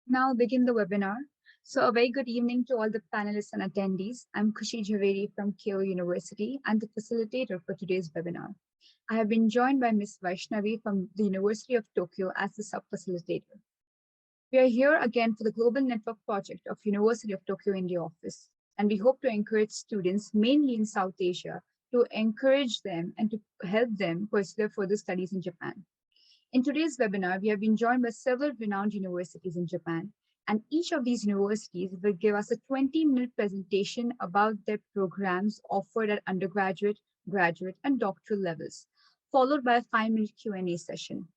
Now begin the webinar. So a very good evening to all the panelists and attendees. I'm Khushi Jhaveri from Kyoto University and the facilitator for today's webinar. I have been joined by Ms. Vaishnavi from the University of Tokyo as the sub-facilitator. We are here again for the Global Network Project of University of Tokyo India office, and we hope to encourage students, mainly in South Asia, to encourage them and to help them pursue their further studies in Japan. In today's webinar, we have been joined by several renowned universities in Japan, and each of these universities will give us a 20-minute presentation about their programs offered at undergraduate, graduate, and doctoral levels, followed by a 5-minute Q&A session.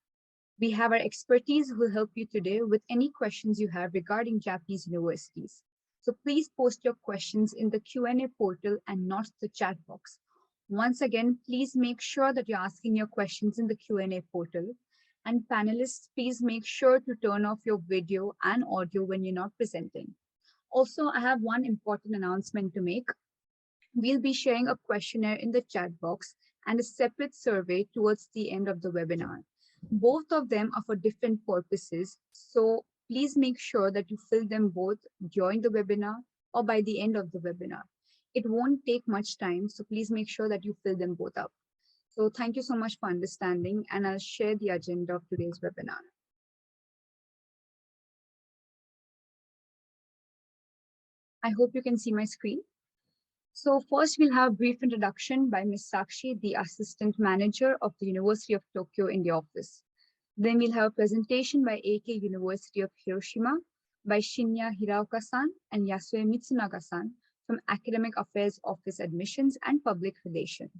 We have our expertise who will help you today with any questions you have regarding Japanese universities. So please post your questions in the Q&A portal and not the chat box. Once again, please make sure that you're asking your questions in the Q&A portal. And panelists, please make sure to turn off your video and audio when you're not presenting. Also, I have one important announcement to make. We'll be sharing a questionnaire in the chat box and a separate survey towards the end of the webinar. Both of them are for different purposes, so please make sure that you fill them both during the webinar or by the end of the webinar. It won't take much time, so please make sure that you fill them both up. So thank you so much for understanding, and I'll share the agenda of today's webinar. I hope you can see my screen. So first we'll have a brief introduction by Ms. Sakshi, the Assistant Manager of the University of Tokyo in the office. Then we'll have a presentation by AK University of Hiroshima by Shinya Hiraoka-san and Yasue Mitsunaga-san from Academic Affairs Office Admissions and Public Relations,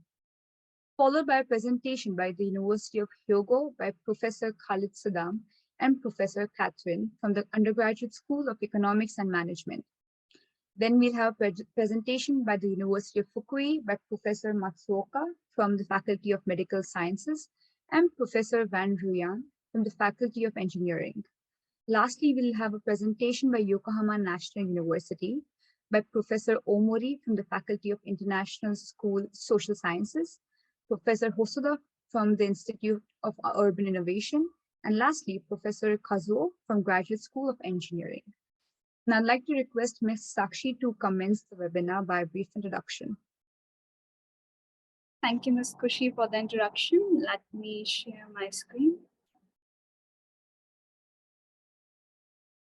followed by a presentation by the University of Hyogo by Professor Khalid Saddam and Professor Catherine from the Undergraduate School of Economics and Management. Then we'll have a presentation by the University of Fukui by Professor Matsuoka from the Faculty of Medical Sciences and Professor Van Ruyan from the Faculty of Engineering. Lastly, we'll have a presentation by Yokohama National University by Professor Omori from the Faculty of International School Social Sciences, Professor Hosoda from the Institute of Urban Innovation, and lastly, Professor Kazuo from Graduate School of Engineering. Now I'd like to request Ms. Sakshi to commence the webinar by a brief introduction. Thank you, Ms. Khushi, for the introduction. Let me share my screen.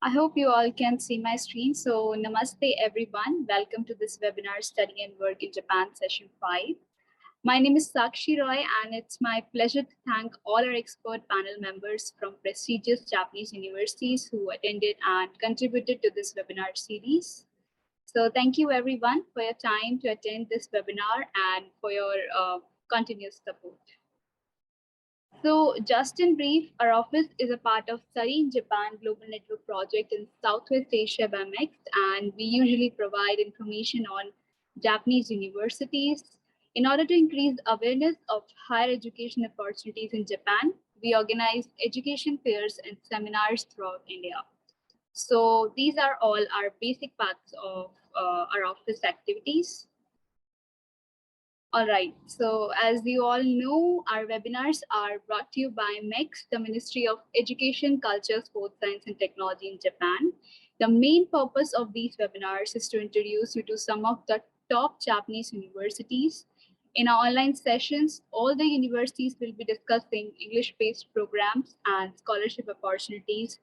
I hope you all can see my screen. So namaste, everyone. Welcome to this webinar, Study and Work in Japan, Session 5. My name is Sakshi Roy, and it's my pleasure to thank all our expert panel members from prestigious Japanese universities who attended and contributed to this webinar series. So thank you everyone for your time to attend this webinar and for your continuous support. So just in brief, our office is a part of Study in Japan Global Network Project in Southwest Asia by MEX, and we usually provide information on Japanese universities. In order to increase awareness of higher education opportunities in Japan, we organize education fairs and seminars throughout India. So these are all our basic parts of our office activities. All right, so as you all know, our webinars are brought to you by MEX, the Ministry of Education, Culture, Sports, Science and Technology in Japan. The main purpose of these webinars is to introduce you to some of the top Japanese universities. In our online sessions, all the universities will be discussing English-based programs and scholarship opportunities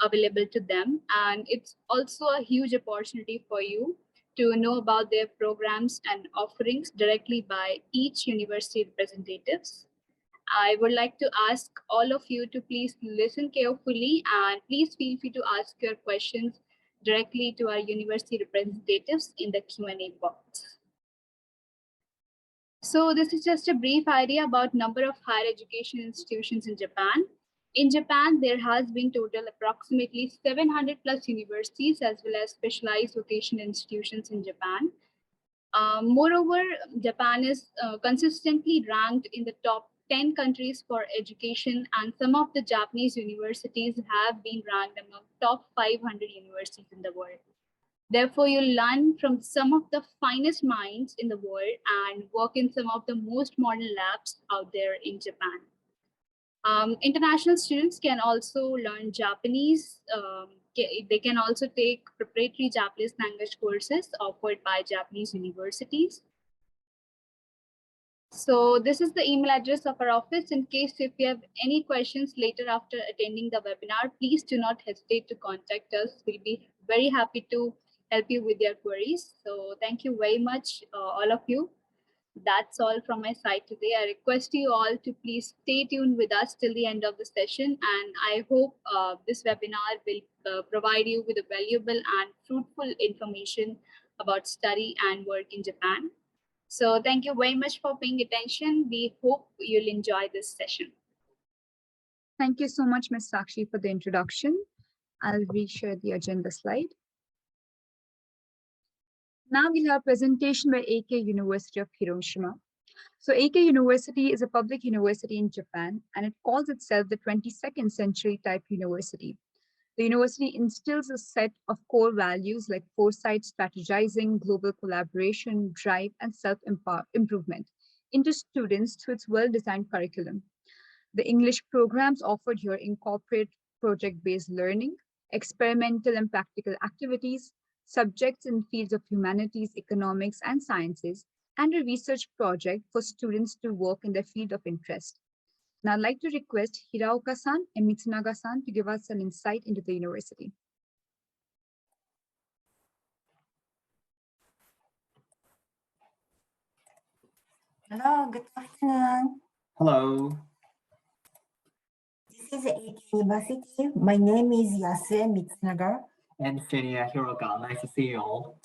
available to them. And it's also a huge opportunity for you to know about their programs and offerings directly by each university representatives. I would like to ask all of you to please listen carefully and please feel free to ask your questions directly to our university representatives in the Q&A box. So this is just a brief idea about number of higher education institutions in Japan. In Japan, there has been total approximately 700 plus universities as well as specialized vocational institutions in Japan. Moreover, Japan is consistently ranked in the top 10 countries for education, and some of the Japanese universities have been ranked among top 500 universities in the world. Therefore, you learn from some of the finest minds in the world and work in some of the most modern labs out there in Japan. International students can also learn Japanese. They can also take preparatory Japanese language courses offered by Japanese universities. So this is the email address of our office. In case if you have any questions later after attending the webinar, please do not hesitate to contact us. We'll be very happy to help you with your queries. So thank you very much, all of you. That's all from my side today. I request you all to please stay tuned with us till the end of the session. And I hope this webinar will provide you with a valuable and fruitful information about study and work in Japan. So thank you very much for paying attention. We hope you'll enjoy this session. Thank you so much, Ms. Sakshi, for the introduction. I'll reshare the agenda slide. Now we'll have a presentation by AK University of Hiroshima. So AK University is a public university in Japan, and it calls itself the 22nd century type university. The university instills a set of core values like foresight, strategizing, global collaboration, drive, and self-improvement into students through its well-designed curriculum. The English programs offered here incorporate project-based learning, experimental and practical activities, subjects in fields of humanities, economics, and sciences, and a research project for students to work in their field of interest. Now I'd like to request Hiraoka-san and Mitsunaga-san to give us an insight into the university. Hello, good afternoon. Hello. This is AK University. My name is Yasue Mitsunaga. And Finia Hiroka. Nice to see you all.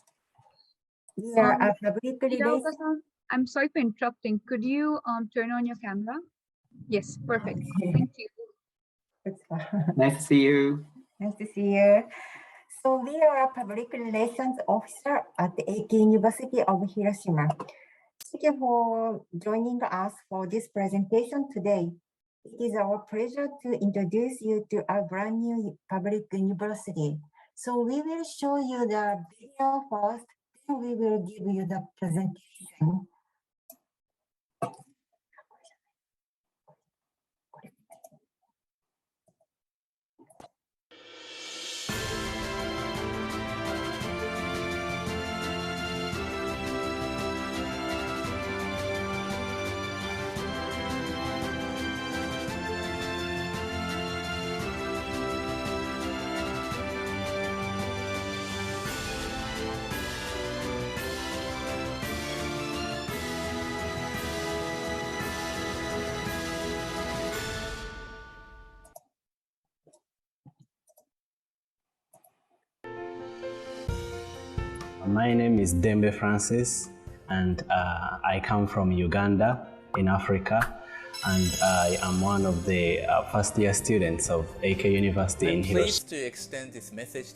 We are a public relations. Hiraoka-san, I'm sorry for interrupting. Could you turn on your camera? Yes, perfect. Thank you. That's fine. Nice to see you. Nice to see you. So we are a public relations officer at the AK University of Hiroshima. Thank you for joining us for this presentation today. It is our pleasure to introduce you to our brand new public university. So we will show you the video first, then we will give you the presentation. My name is Dembe Francis, and I come from Uganda in Africa, and I am one of the first-year students of AK University in Hiroshima. Pleased to extend this message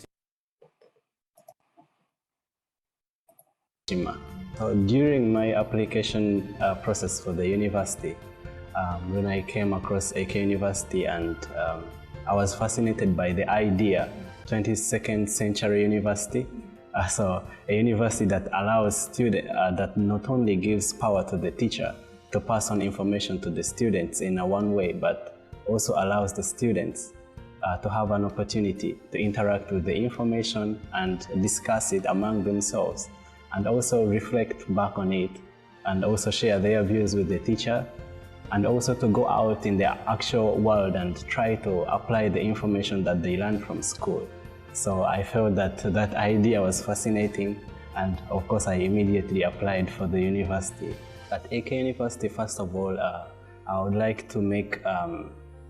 to So during my application process for the university, when I came across AK University, and I was fascinated by the idea, 22nd century university. So a university that allows students, that not only gives power to the teacher to pass on information to the students in a one way, but also allows the students to have an opportunity to interact with the information and discuss it among themselves, and also reflect back on it, and also share their views with the teacher, and also to go out in the actual world and try to apply the information that they learned from school. So I felt that that idea was fascinating, and of course I immediately applied for the university. At AK University, first of all, I would like to make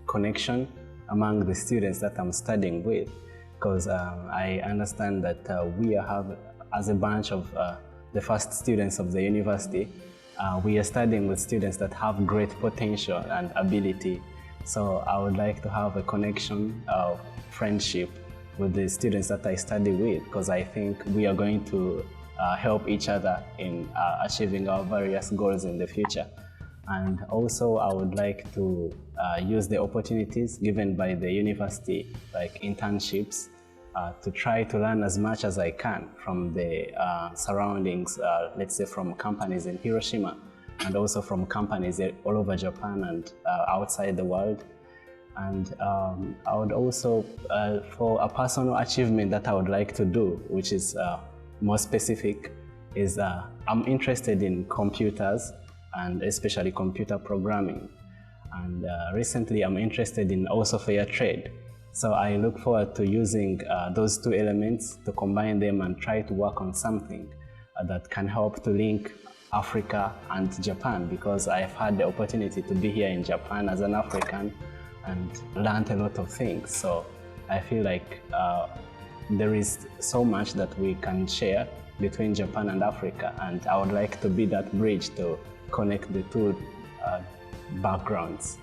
connection among the students that I'm studying with, because I understand that we have, as a bunch of the first students of the university, we are studying with students that have great potential and ability. So I would like to have a connection of friendship with the students that I study with, because I think we are going to help each other in achieving our various goals in the future. And also I would like to use the opportunities given by the university, like internships, to try to learn as much as I can from the surroundings, let's say from companies in Hiroshima, and also from companies all over Japan and outside the world. And I would also, for a personal achievement that I would like to do, which is more specific, is I'm interested in computers and especially computer programming. And recently I'm interested in also fair trade. So I look forward to using those two elements to combine them and try to work on something that can help to link Africa and Japan, because I've had the opportunity to be here in Japan as an African and learned a lot of things. So I feel like there is so much that we can share between Japan and Africa, and I would like to be that bridge to connect the two backgrounds.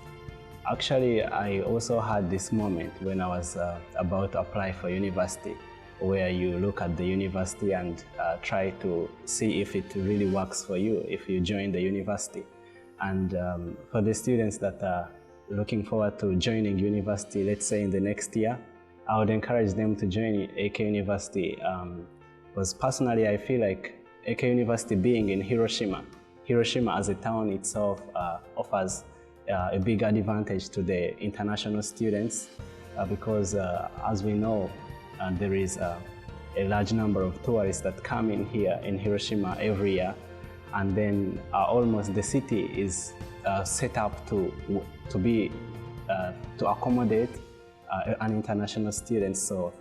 Actually, I also had this moment when I was about to apply for university, where you look at the university and try to see if it really works for you if you join the university. And for the students that are looking forward to joining university, let's say in the next year, I would encourage them to join AK University, because personally I feel like AK University being in Hiroshima as a town itself offers a big advantage to the international students, because as we know, there is a large number of tourists that come in here in Hiroshima every year, and then almost the city is set up to accommodate an international student. So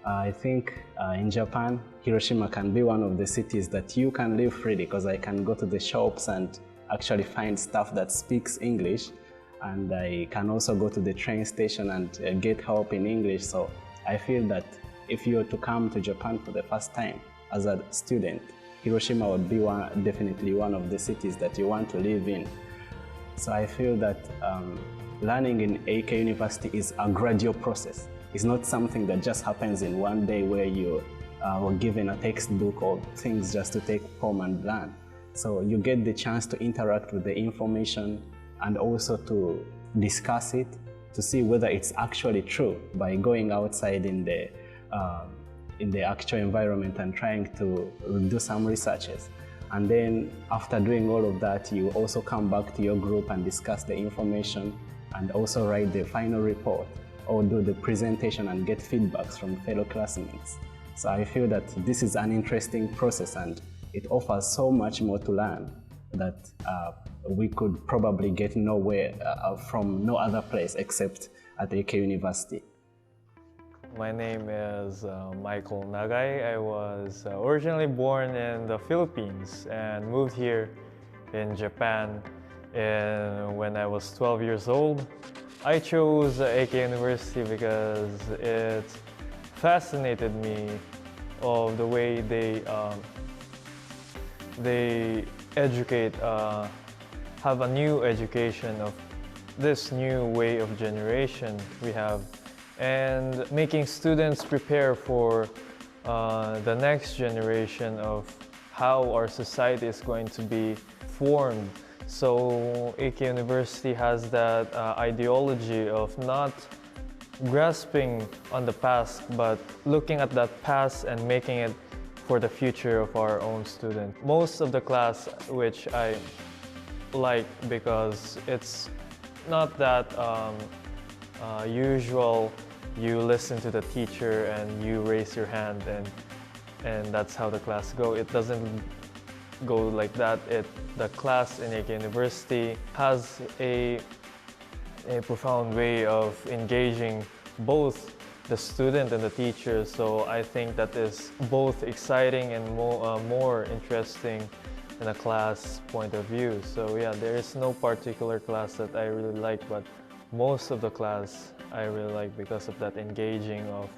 I think in Japan, Hiroshima can be one of the cities that you can live freely, because I can go to the shops and actually find stuff that speaks English, and I can also go to the train station and get help in English. So I feel that if you were to come to Japan for the first time as a student, Hiroshima would be definitely one of the cities that you want to live in. So I feel that learning in AK University is a gradual process. It's not something that just happens in one day where you were given a textbook or things just to take home and learn. So you get the chance to interact with the information and also to discuss it, to see whether it's actually true by going outside in the actual environment and trying to do some researches. And then after doing all of that, you also come back to your group and discuss the information and also write the final report or do the presentation and get feedbacks from fellow classmates. So I feel that this is an interesting process and it offers so much more to learn that we could probably get nowhere from no other place except at AK University. My name is Michael Nagai. I was originally born in the Philippines and moved here in Japan when I was 12 years old. I chose AK University because it fascinated me of the way they educate, have a new education of this new way of generation we have, and making students prepare for the next generation of how our society is going to be formed. So AK University has that ideology of not grasping on the past, but looking at that past and making it for the future of our own student. Most of the class, which I like because it's not that usual, you listen to the teacher and you raise your hand and that's how the class go. It doesn't go like that. The class in AK University has a profound way of engaging both the student and the teacher. So I think that is both exciting and more interesting in a class point of view. So yeah, there is no particular class that I really like, but most of the class I really like because of that engaging of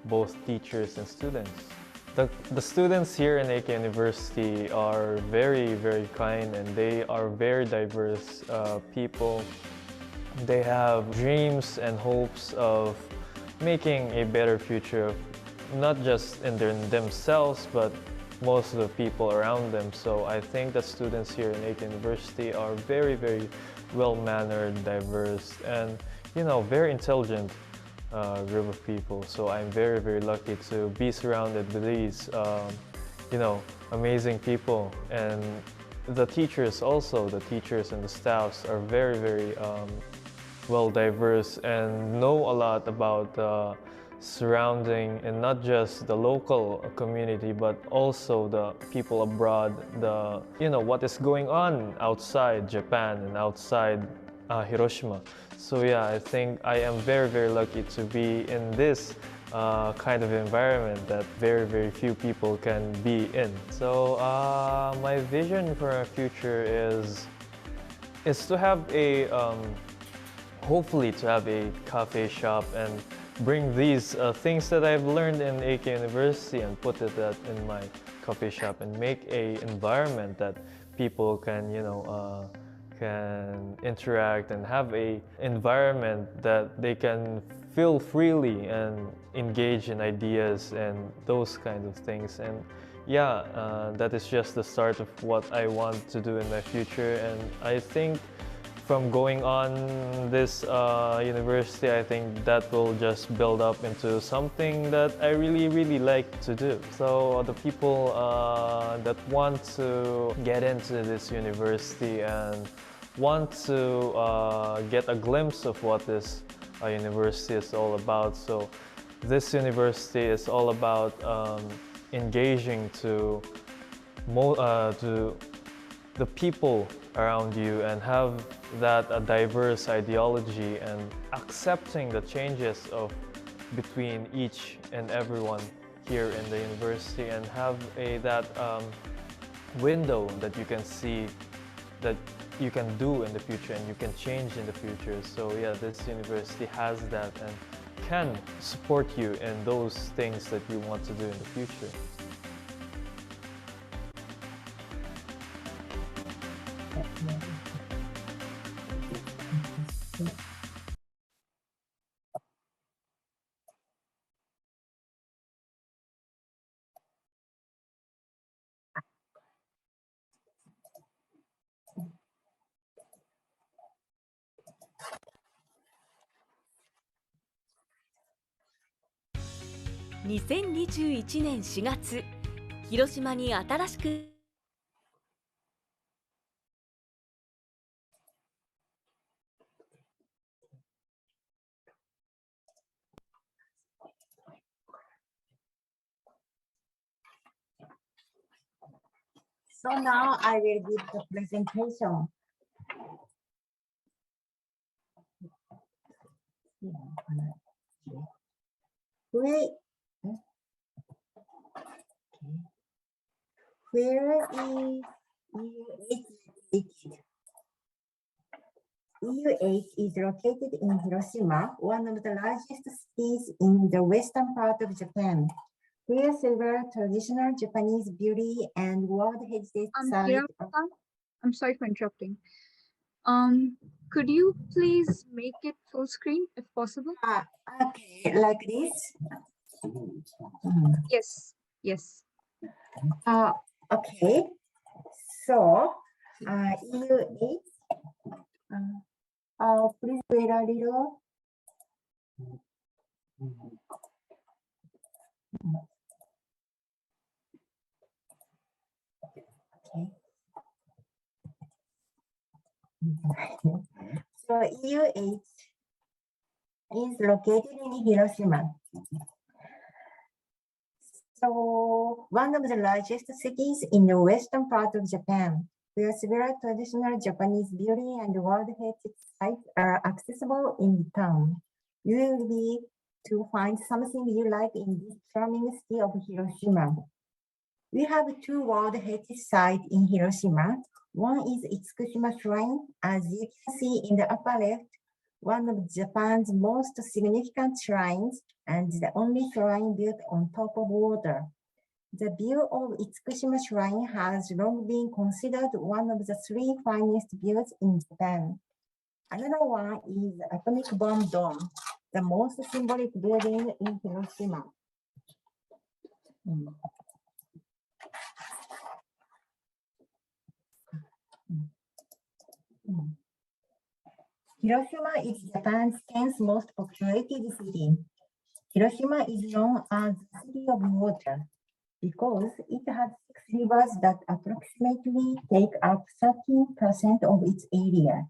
both teachers and students. The students here in AK University are very, very kind, and they are very diverse people. They have dreams and hopes of making a better future, not just in themselves, but most of the people around them. So I think that students here in AK University are very, very well-mannered, diverse, and very intelligent group of people. So I'm very, very lucky to be surrounded with these, amazing people. And the teachers also, the teachers and the staffs are very, very well diverse and know a lot about the surrounding, and not just the local community but also the people abroad, the what is going on outside Japan and outside Hiroshima. So yeah, I think I am very lucky to be in this kind of environment that very few people can be in. So my vision for a future is to have a hopefully to have a cafe shop and bring these things that I've learned in AK University and put it in my coffee shop and make a environment that people can can interact and have a environment that they can feel freely and engage in ideas and those kinds of things. And yeah, that is just the start of what I want to do in my future. And I think from going on this university, I think that will just build up into something that I really like to do. So the people that want to get into this university and want to get a glimpse of what this university is all about. So this university is all about engaging to the people around you and have that a diverse ideology and accepting the changes of between each and everyone here in the university, and have that window that you can see that you can do in the future and you can change in the future. So yeah, this university has that and can support you in those things that you want to do in the future.2021年4月、広島に新しくSo now I will give the presentation. Where is UH located? UH is located in Hiroshima, one of the largest cities in the western part of Japan, where several traditional Japanese beauty and World Heritage sites. I'm sorry for interrupting. Could you please make it full screen if possible? Okay, like this. Yes. Okay. So, UH. Please wait a little. Okay. So UH is located in Hiroshima. So one of the largest cities in the western part of Japan, where several traditional Japanese beauty and World Heritage sites are accessible in the town. You will be to find something you like in this charming city of Hiroshima. We have two World Heritage sites in Hiroshima. One is Itsukushima Shrine, as you can see in the upper left, one of Japan's most significant shrines and the only shrine built on top of water. The view of Itsukushima Shrine has long been considered one of the three finest views in Japan. Another one is the Atomic Bomb Dome, the most symbolic building in Hiroshima. Hiroshima is Japan's 10th most populated city. Hiroshima is known as the city of water because it has 6 rivers that approximately take up 13% of its area.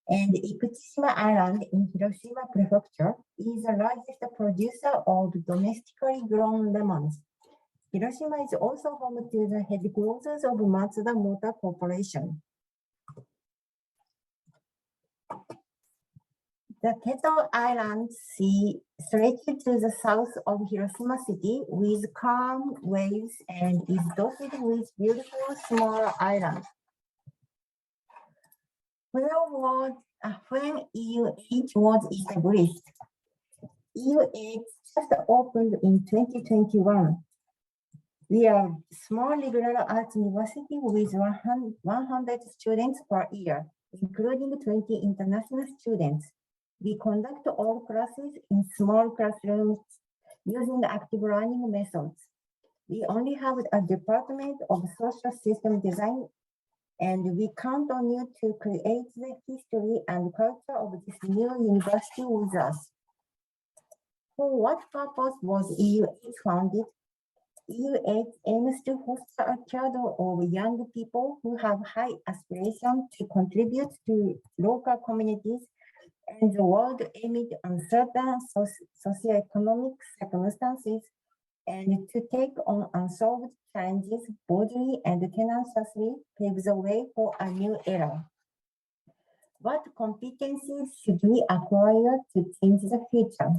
And Ikuchishima Island in Hiroshima Prefecture is the largest producer of domestically grown lemons. Hiroshima is also home to the headquarters of Mazda Motor Corporation. The Teto Island Sea stretches to the south of Hiroshima City with calm waves and is dotted with beautiful small islands. When EU8 was established, EU8 just opened in 2021. We are a small liberal arts university with 100 students per year, including 20 international students. We conduct all classes in small classrooms using active learning methods. We only have a department of social system design, and we count on you to create the history and culture of this new university with us. For what purpose was EU8 founded? EU8 aims to foster a cadre of young people who have high aspirations to contribute to local communities and the world amid uncertain socioeconomic circumstances, and to take on unsolved challenges boldly and tenaciously paves the way for a new era. What competencies should we acquire to change the future?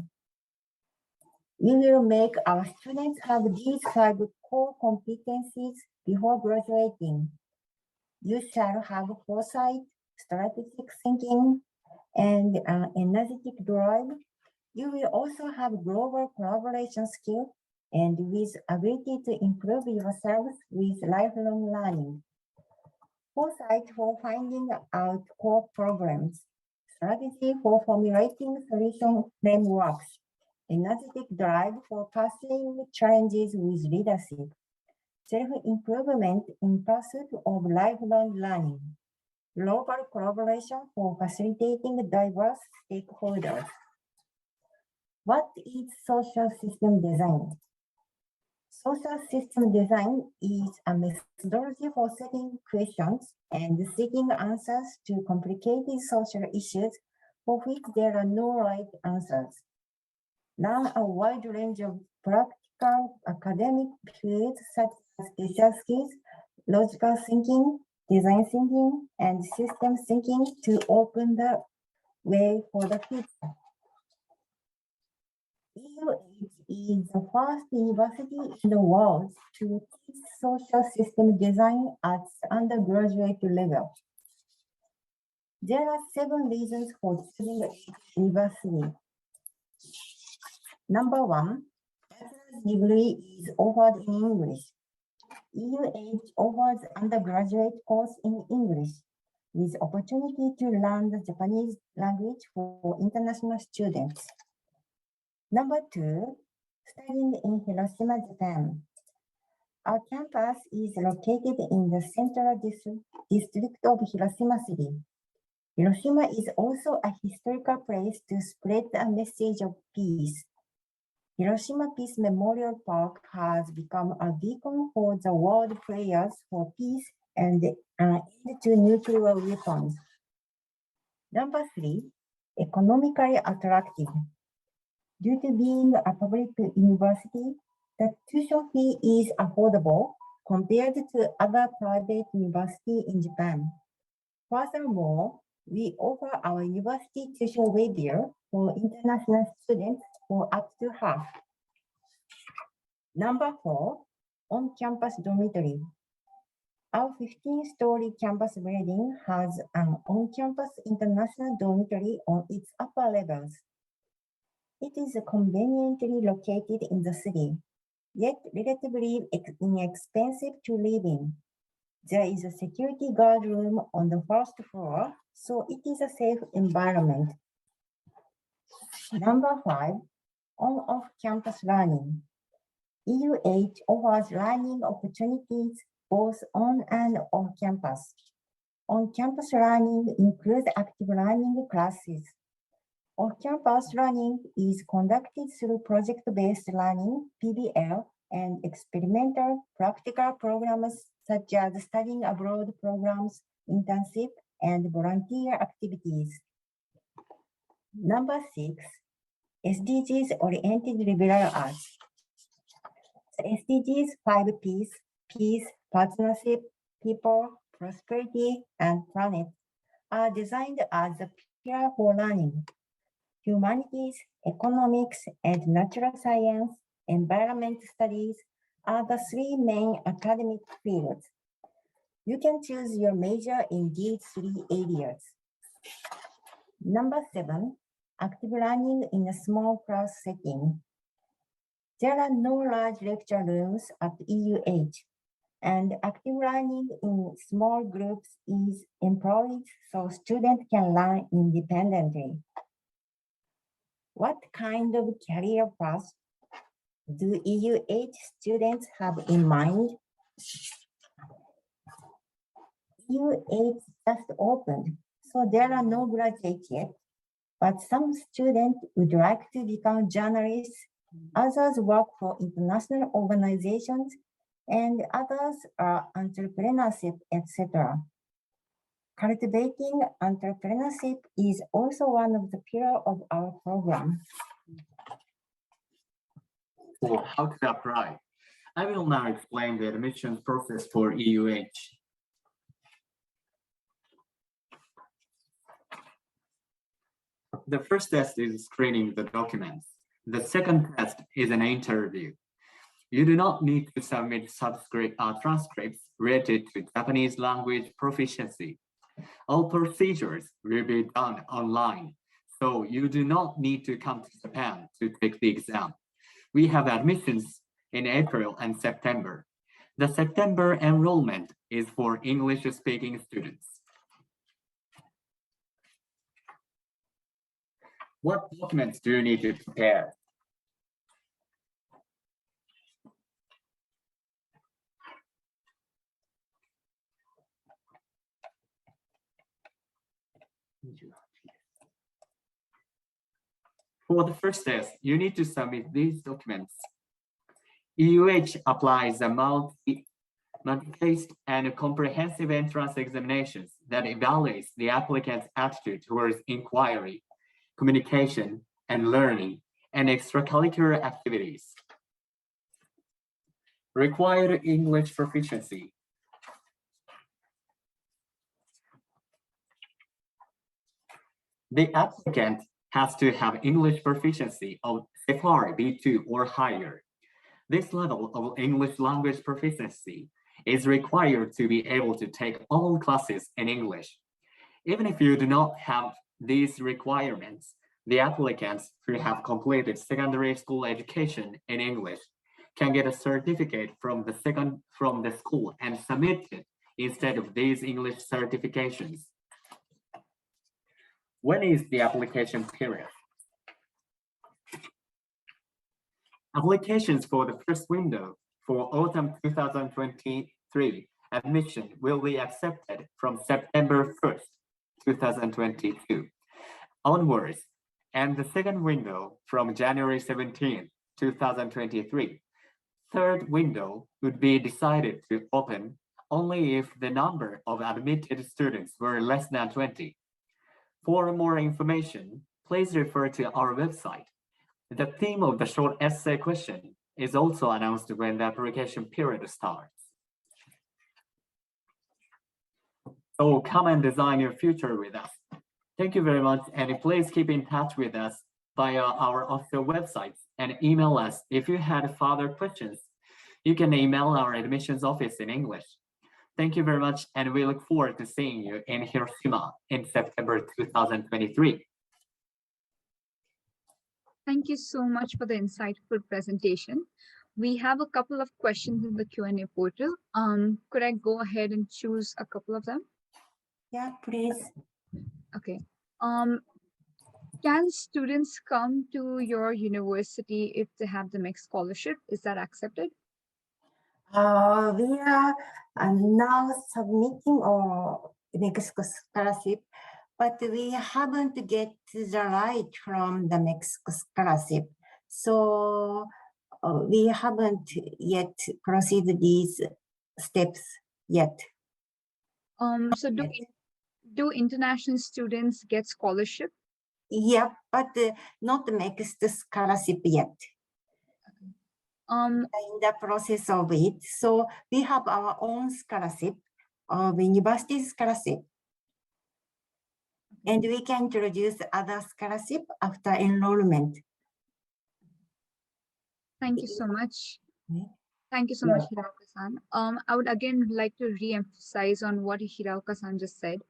We will make our students have these 5 core competencies before graduating. You shall have foresight, strategic thinking, and an energetic drive. You will also have global collaboration skill and with ability to improve yourselves with lifelong learning. Foresight for finding out core problems, strategy for formulating solution frameworks, energetic drive for pursuing challenges with leadership, self-improvement in pursuit of lifelong learning, global collaboration for facilitating diverse stakeholders. What is social system design? Social system design is a methodology for setting questions and seeking answers to complicated social issues for which there are no right answers. Learn a wide range of practical academic fields such as social skills, logical thinking, design thinking, and system thinking to open the way for the future. EU8 is the first university in the world to teach social system design at undergraduate level. There are 7 reasons for choosing a university. Number 1, bachelor's degree is offered in English. EU8 offers undergraduate course in English with opportunity to learn the Japanese language for international students. Number 2, studying in Hiroshima, Japan. Our campus is located in the central district of Hiroshima City. Hiroshima is also a historical place to spread a message of peace. Hiroshima Peace Memorial Park has become a beacon for the world prayers for peace and an end to nuclear weapons. Number 3, economically attractive. Due to being a public university, the tuition fee is affordable compared to other private universities in Japan. Furthermore, we offer our university tuition waiver for international students for up to half. Number 4, on-campus dormitory. Our 15-story campus building has an on-campus international dormitory on its upper levels. It is conveniently located in the city, yet relatively inexpensive to live in. There is a security guard room on the first floor, so it is a safe environment. Number 5, on-off campus learning. EU8 offers learning opportunities both on and off campus. On-campus learning includes active learning classes. Off-campus learning is conducted through project-based learning, PBL, and experimental practical programs such as studying abroad programs, internship, and volunteer activities. Number 6, SDGs-oriented liberal arts. The SDGs 5Ps, peace, partnership, people, prosperity, and planet, are designed as a pillar for learning. Humanities, economics, and natural science, environment studies are the 3 main academic fields. You can choose your major in these 3 areas. Number 7, active learning in a small class setting. There are no large lecture rooms at EUH, and active learning in small groups is employed so students can learn independently. What kind of career path do EUH students have in mind? EUH just opened, so there are no graduates yet, but some students would like to become journalists, others work for international organizations, and others are entrepreneurship, etc. Cultivating entrepreneurship is also one of the pillars of our program. So how to apply? I will now explain the admissions process for EUH. The first test is screening the documents. The second test is an interview. You do not need to submit transcripts related to Japanese language proficiency. All procedures will be done online, so you do not need to come to Japan to take the exam. We have admissions in April and September. The September enrollment is for English-speaking students. What documents do you need to prepare? For the first test, you need to submit these documents. EUH applies a multi-phased and comprehensive entrance examinations that evaluates the applicant's attitude towards inquiry, communication, and learning, and extracurricular activities. Required English proficiency. The applicant has to have English proficiency of SEFAR B2 or higher. This level of English language proficiency is required to be able to take all classes in English. Even if you do not have these requirements, the applicants who have completed secondary school education in English can get a certificate from the school and submit it instead of these English certifications. When is the application period? Applications for the first window for autumn 2023 admission will be accepted from September 1st, 2022 onwards, and the second window from January 17, 2023. Third window would be decided to open only if the number of admitted students were less than 20. For more information, please refer to our website. The theme of the short essay question is also announced when the application period starts. So come and design your future with us. Thank you very much, and please keep in touch with us via our official websites and email us if you had further questions. You can email our admissions office in English. Thank you very much, and we look forward to seeing you in Hiroshima in September 2023. Thank you so much for the insightful presentation. We have a couple of questions in the Q&A portal. Could I go ahead and choose a couple of them? Yeah, please. Okay. Can students come to your university if they have the mixed scholarship? Is that accepted? We are now submitting our next scholarship, but we haven't get the right from the next scholarship. So we haven't yet proceeded these steps yet. So Do international students get scholarship? Yeah, but not makes the scholarship yet. In the process of it. So we have our own scholarship of university scholarship. And we can introduce other scholarship after enrollment. Thank you so much. Yeah. Thank you so much, Hiraoka-san. I would again like to re-emphasize on what Hiraoka-san just said.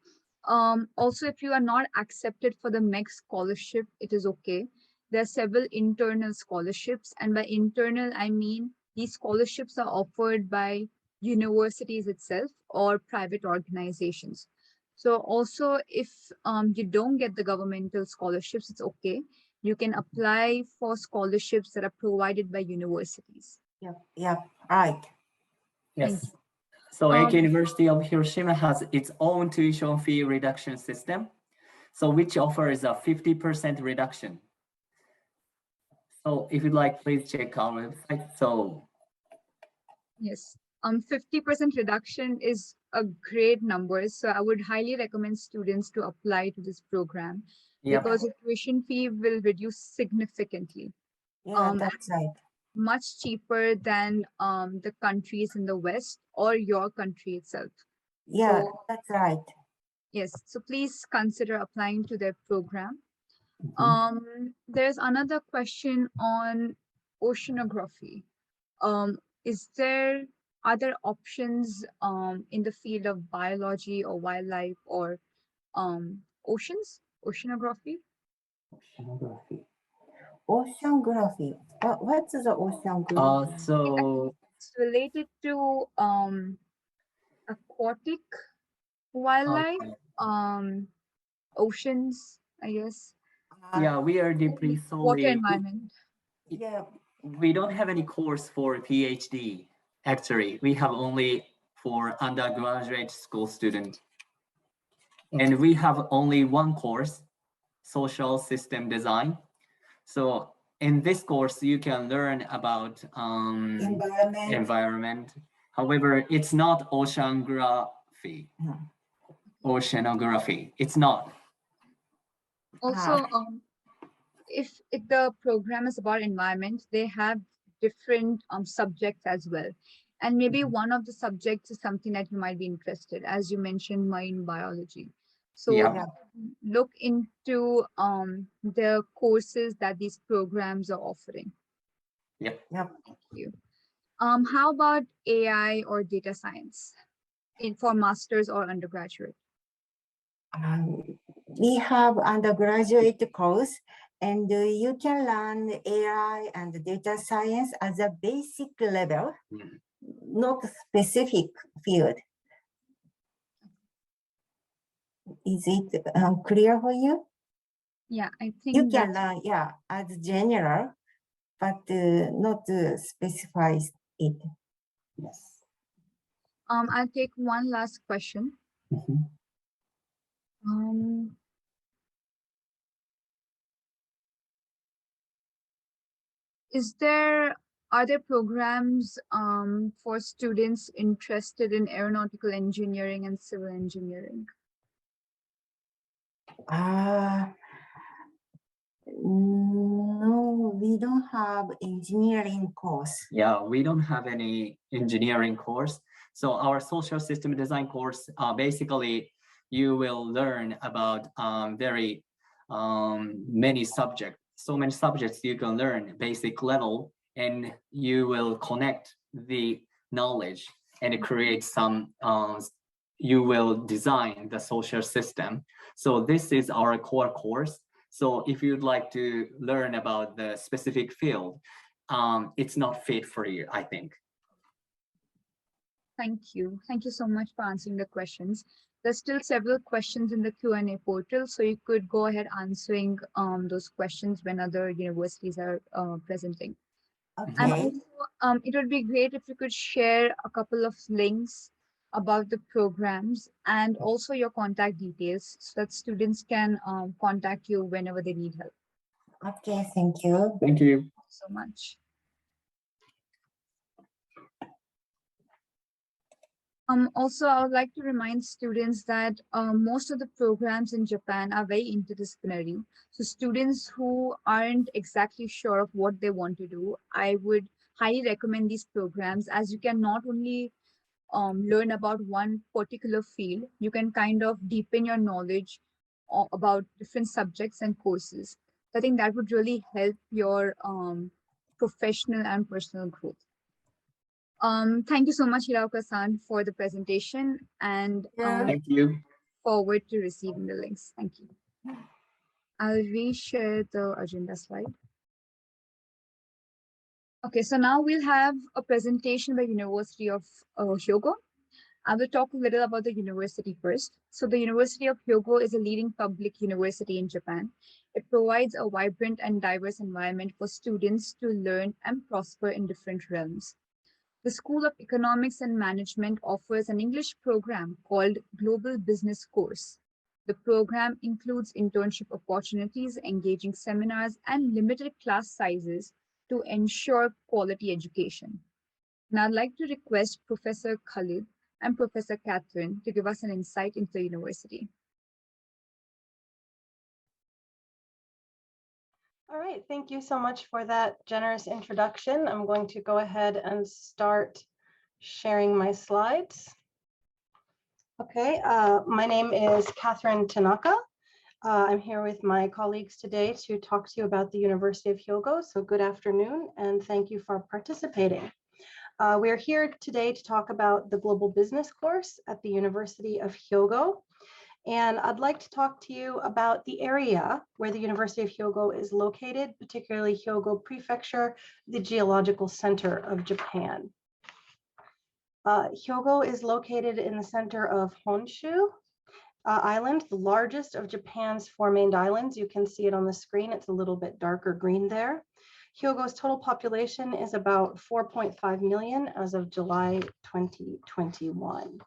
Also, if you are not accepted for the MEC scholarship, it is okay. There are several internal scholarships, and by internal, I mean these scholarships are offered by universities itself or private organizations. So also, if you don't get the governmental scholarships, it's okay. You can apply for scholarships that are provided by universities. Yeah, right. Yes. So Eike University of Hiroshima has its own tuition fee reduction system, so which offers a 50% reduction. So if you'd like, please check our website. So yes, 50% reduction is a great number. So I would highly recommend students to apply to this program because the tuition fee will reduce significantly. Yeah, that's right. Much cheaper than the countries in the West or your country itself. Yeah, So, that's right. yes, so please consider applying to their program. There's another question on oceanography. Is there other options in the field of biology or wildlife or oceanography? oceanography. Oceanography. What's the oceanography? So It's related to aquatic wildlife, oceans, I guess. yeah, we are deeply Water solely. environment. Yeah. We don't have any course for PhD. Actually, we have only for undergraduate school student. And we have only one course, social system design. So in this course, you can learn about environment. However, it's not oceanography. Oceanography, it's not. Also, if the program is about environment, they have different subjects as well. And maybe one of the subjects is something that you might be interested, as you mentioned, marine biology. So look into the courses that these programs are offering. Yep. Thank you. How about AI or data science for masters or undergraduate? We have undergraduate course, and you can learn AI and data science as a basic level, not specific field. Is it clear for you? Yeah, I think you can learn, as general, but not specify it. Yes. I'll take one last question. Are there programs for students interested in aeronautical engineering and civil engineering? No, we don't have engineering course. Yeah, we don't have any engineering course. So our social system design course, basically, you will learn about very many subjects. So many subjects you can learn basic level, and you will connect the knowledge and create some, you will design the social system. So this is our core course. So if you'd like to learn about the specific field, it's not fit for you, I think. Thank you. Thank you so much for answering the questions. There's still several questions in the Q&A portal, so you could go ahead answering those questions when other universities are presenting. Okay. And also, it would be great if you could share a couple of links about the programs and also your contact details so that students can contact you whenever they need help. Okay, thank you. Thank you. Thank you so much. Also, I would like to remind students that most of the programs in Japan are very interdisciplinary. So students who aren't exactly sure of what they want to do, I would highly recommend these programs, as you can not only learn about one particular field, you can kind of deepen your knowledge about different subjects and courses. I think that would really help your professional and personal growth. Thank you so much, Hiraoka-san, for the presentation, and Yeah. Thank you. forward to receiving the links. Thank you. I'll reshare the agenda slide. Okay, so now we'll have a presentation by University of Hyogo. I will talk a little about the university first. So the University of Hyogo is a leading public university in Japan. It provides a vibrant and diverse environment for students to learn and prosper in different realms. The School of Economics and Management offers an English program called Global Business Course. The program includes internship opportunities, engaging seminars, and limited class sizes to ensure quality education. Now I'd like to request Professor Khalid and Professor Catherine to give us an insight into the university. All right, thank you so much for that generous introduction. I'm going to go ahead and start sharing my slides. Okay, my name is Catherine Tanaka. I'm here with my colleagues today to talk to you about the University of Hyogo. So good afternoon and thank you for participating. We're here today to talk about the Global Business course at the University of Hyogo. And I'd like to talk to you about the area where the University of Hyogo is located, particularly Hyogo Prefecture, the geological center of Japan. Hyogo is located in the center of Honshu Island, the largest of Japan's 4 main islands. You can see it on the screen. It's a little bit darker green there. Hyogo's total population is about 4.5 million as of July 2021.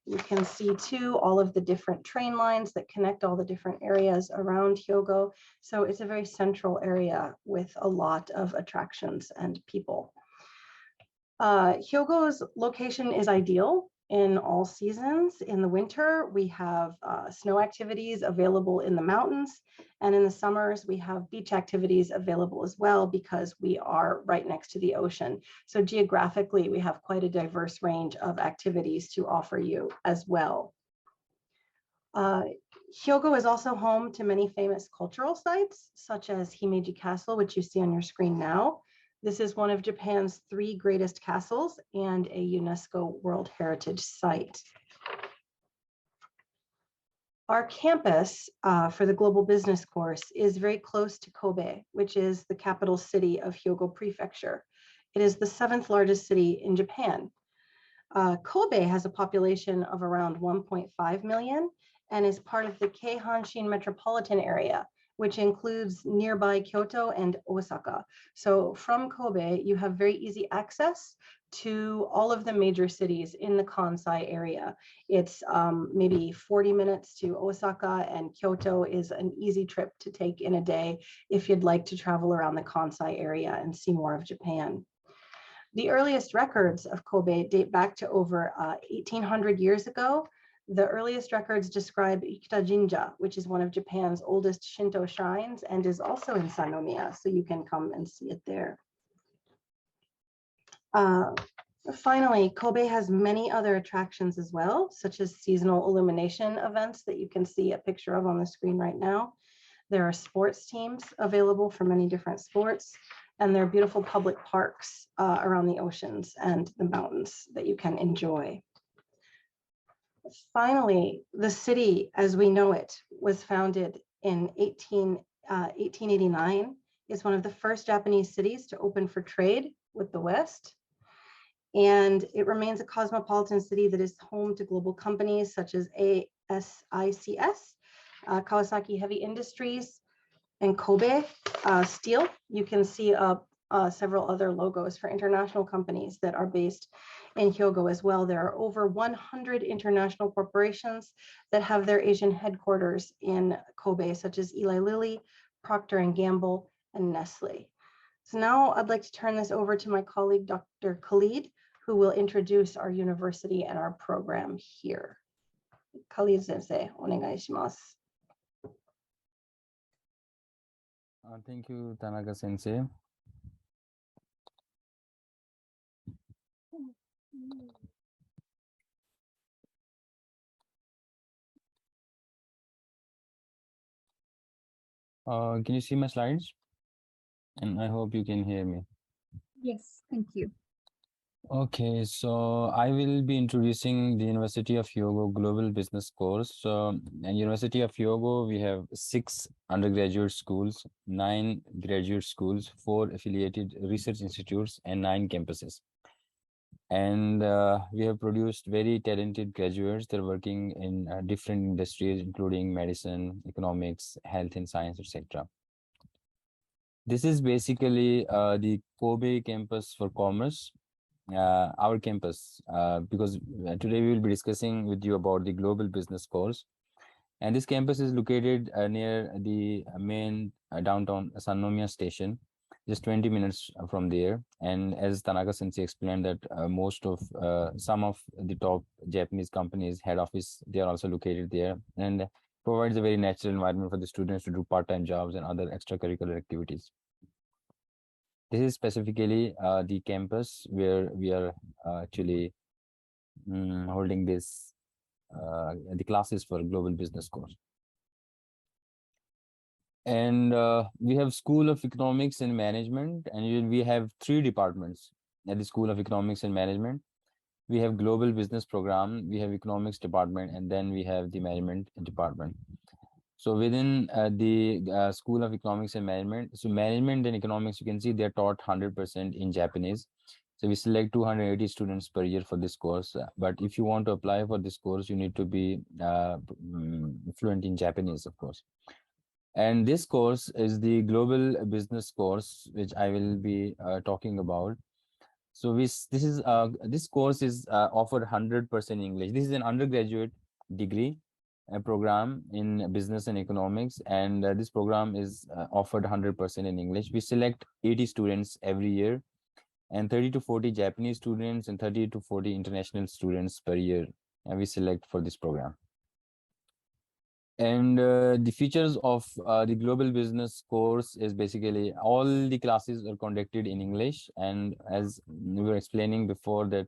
You can see too all of the different train lines that connect all the different areas around Hyogo. So it's a very central area with a lot of attractions and people. Hyogo's location is ideal in all seasons. In the winter, we have snow activities available in the mountains, and in the summers, we have beach activities available as well because we are right next to the ocean. So geographically, we have quite a diverse range of activities to offer you as well. Hyogo is also home to many famous cultural sites, such as Himeji Castle, which you see on your screen now. This is one of Japan's 3 greatest castles and a UNESCO World Heritage Site. Our campus for the Global Business course is very close to Kobe, which is the capital city of Hyogo Prefecture. It is the 7th largest city in Japan. Kobe has a population of around 1.5 million and is part of the Keihanshin metropolitan area, which includes nearby Kyoto and Osaka. So from Kobe, you have very easy access to all of the major cities in the Kansai area. It's maybe 40 minutes to Osaka, and Kyoto is an easy trip to take in a day if you'd like to travel around the Kansai area and see more of Japan. The earliest records of Kobe date back to over 1800 years ago. The earliest records describe Ikuta Jinja, which is one of Japan's oldest Shinto shrines and is also in Sannomiya, so you can come and see it there. Finally, Kobe has many other attractions as well, such as seasonal illumination events that you can see a picture of on the screen right now. There are sports teams available for many different sports, and there are beautiful public parks around the oceans and the mountains that you can enjoy. Finally, the city as we know it was founded in 1889, is one of the first Japanese cities to open for trade with the West. And it remains a cosmopolitan city that is home to global companies such as ASICS, Kawasaki Heavy Industries, and Kobe Steel. You can see several other logos for international companies that are based in Hyogo as well. There are over 100 international corporations that have their Asian headquarters in Kobe, such as Eli Lilly, Procter & Gamble, and Nestle. So now I'd like to turn this over to my colleague, Dr. Khalid, who will introduce our university and our program here. Khalid sensei, onegai shimasu. Thank you, Tanaka sensei. Can you see my slides? And I hope you can hear me. Yes, thank you. Okay, so I will be introducing the University of Hyogo Global Business course. So, at University of Hyogo, we have 6 undergraduate schools, 9 graduate schools, 4 affiliated research institutes, and 9 campuses. And we have produced very talented graduates. They're working in different industries, including medicine, economics, health and science, etc. This is basically the Kobe campus for commerce, our campus, because today we will be discussing with you about the global business course. And this campus is located near the main downtown Sannomiya station, just 20 minutes from there. And as Tanaka sensei explained that most of some of the top Japanese companies head office, they are also located there, and provides a very natural environment for the students to do part-time jobs and other extracurricular activities. This is specifically the campus where we are actually holding this the classes for global business course. And we have School of Economics and Management, and we have 3 departments at the School of Economics and Management. We have Global Business Program, we have Economics Department, and then we have the Management Department. So within the School of Economics and Management, so management and economics, you can see they're taught 100% in Japanese. So we select 280 students per year for this course. But if you want to apply for this course, you need to be fluent in Japanese, of course. And this course is the global business course, which I will be talking about. So this course is offered 100% English. This is an undergraduate degree program in business and economics, and this program is offered 100% in English. We select 80 students every year, and 30 to 40 Japanese students and 30 to 40 international students per year, and we select for this program. And the features of the global business course is basically all the classes are conducted in English. And as we were explaining before that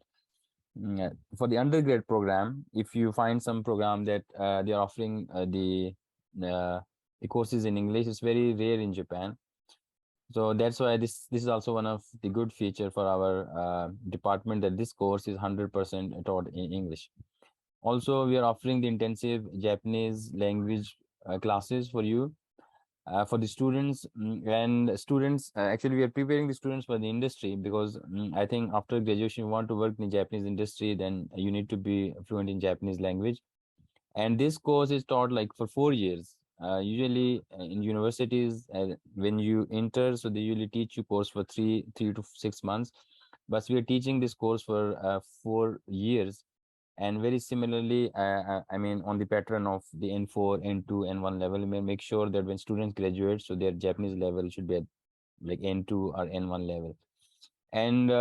for the undergrad program, if you find some program that they are offering the courses in English, it's very rare in Japan. So that's why this is also one of the good feature for our department, that this course is 100% taught in English. Also, we are offering the intensive Japanese language classes for you, for the students. And students, actually, we are preparing the students for the industry, because I think after graduation, you want to work in the Japanese industry, then you need to be fluent in Japanese language. And this course is taught like for 4 years. Usually in universities, when you enter, so they usually teach you course for 3 to 6 months. But we are teaching this course for 4 years. And very similarly, I mean, on the pattern of the N4, N2, N1 level, we may make sure that when students graduate, so their Japanese level should be at like N2 or N1 level. And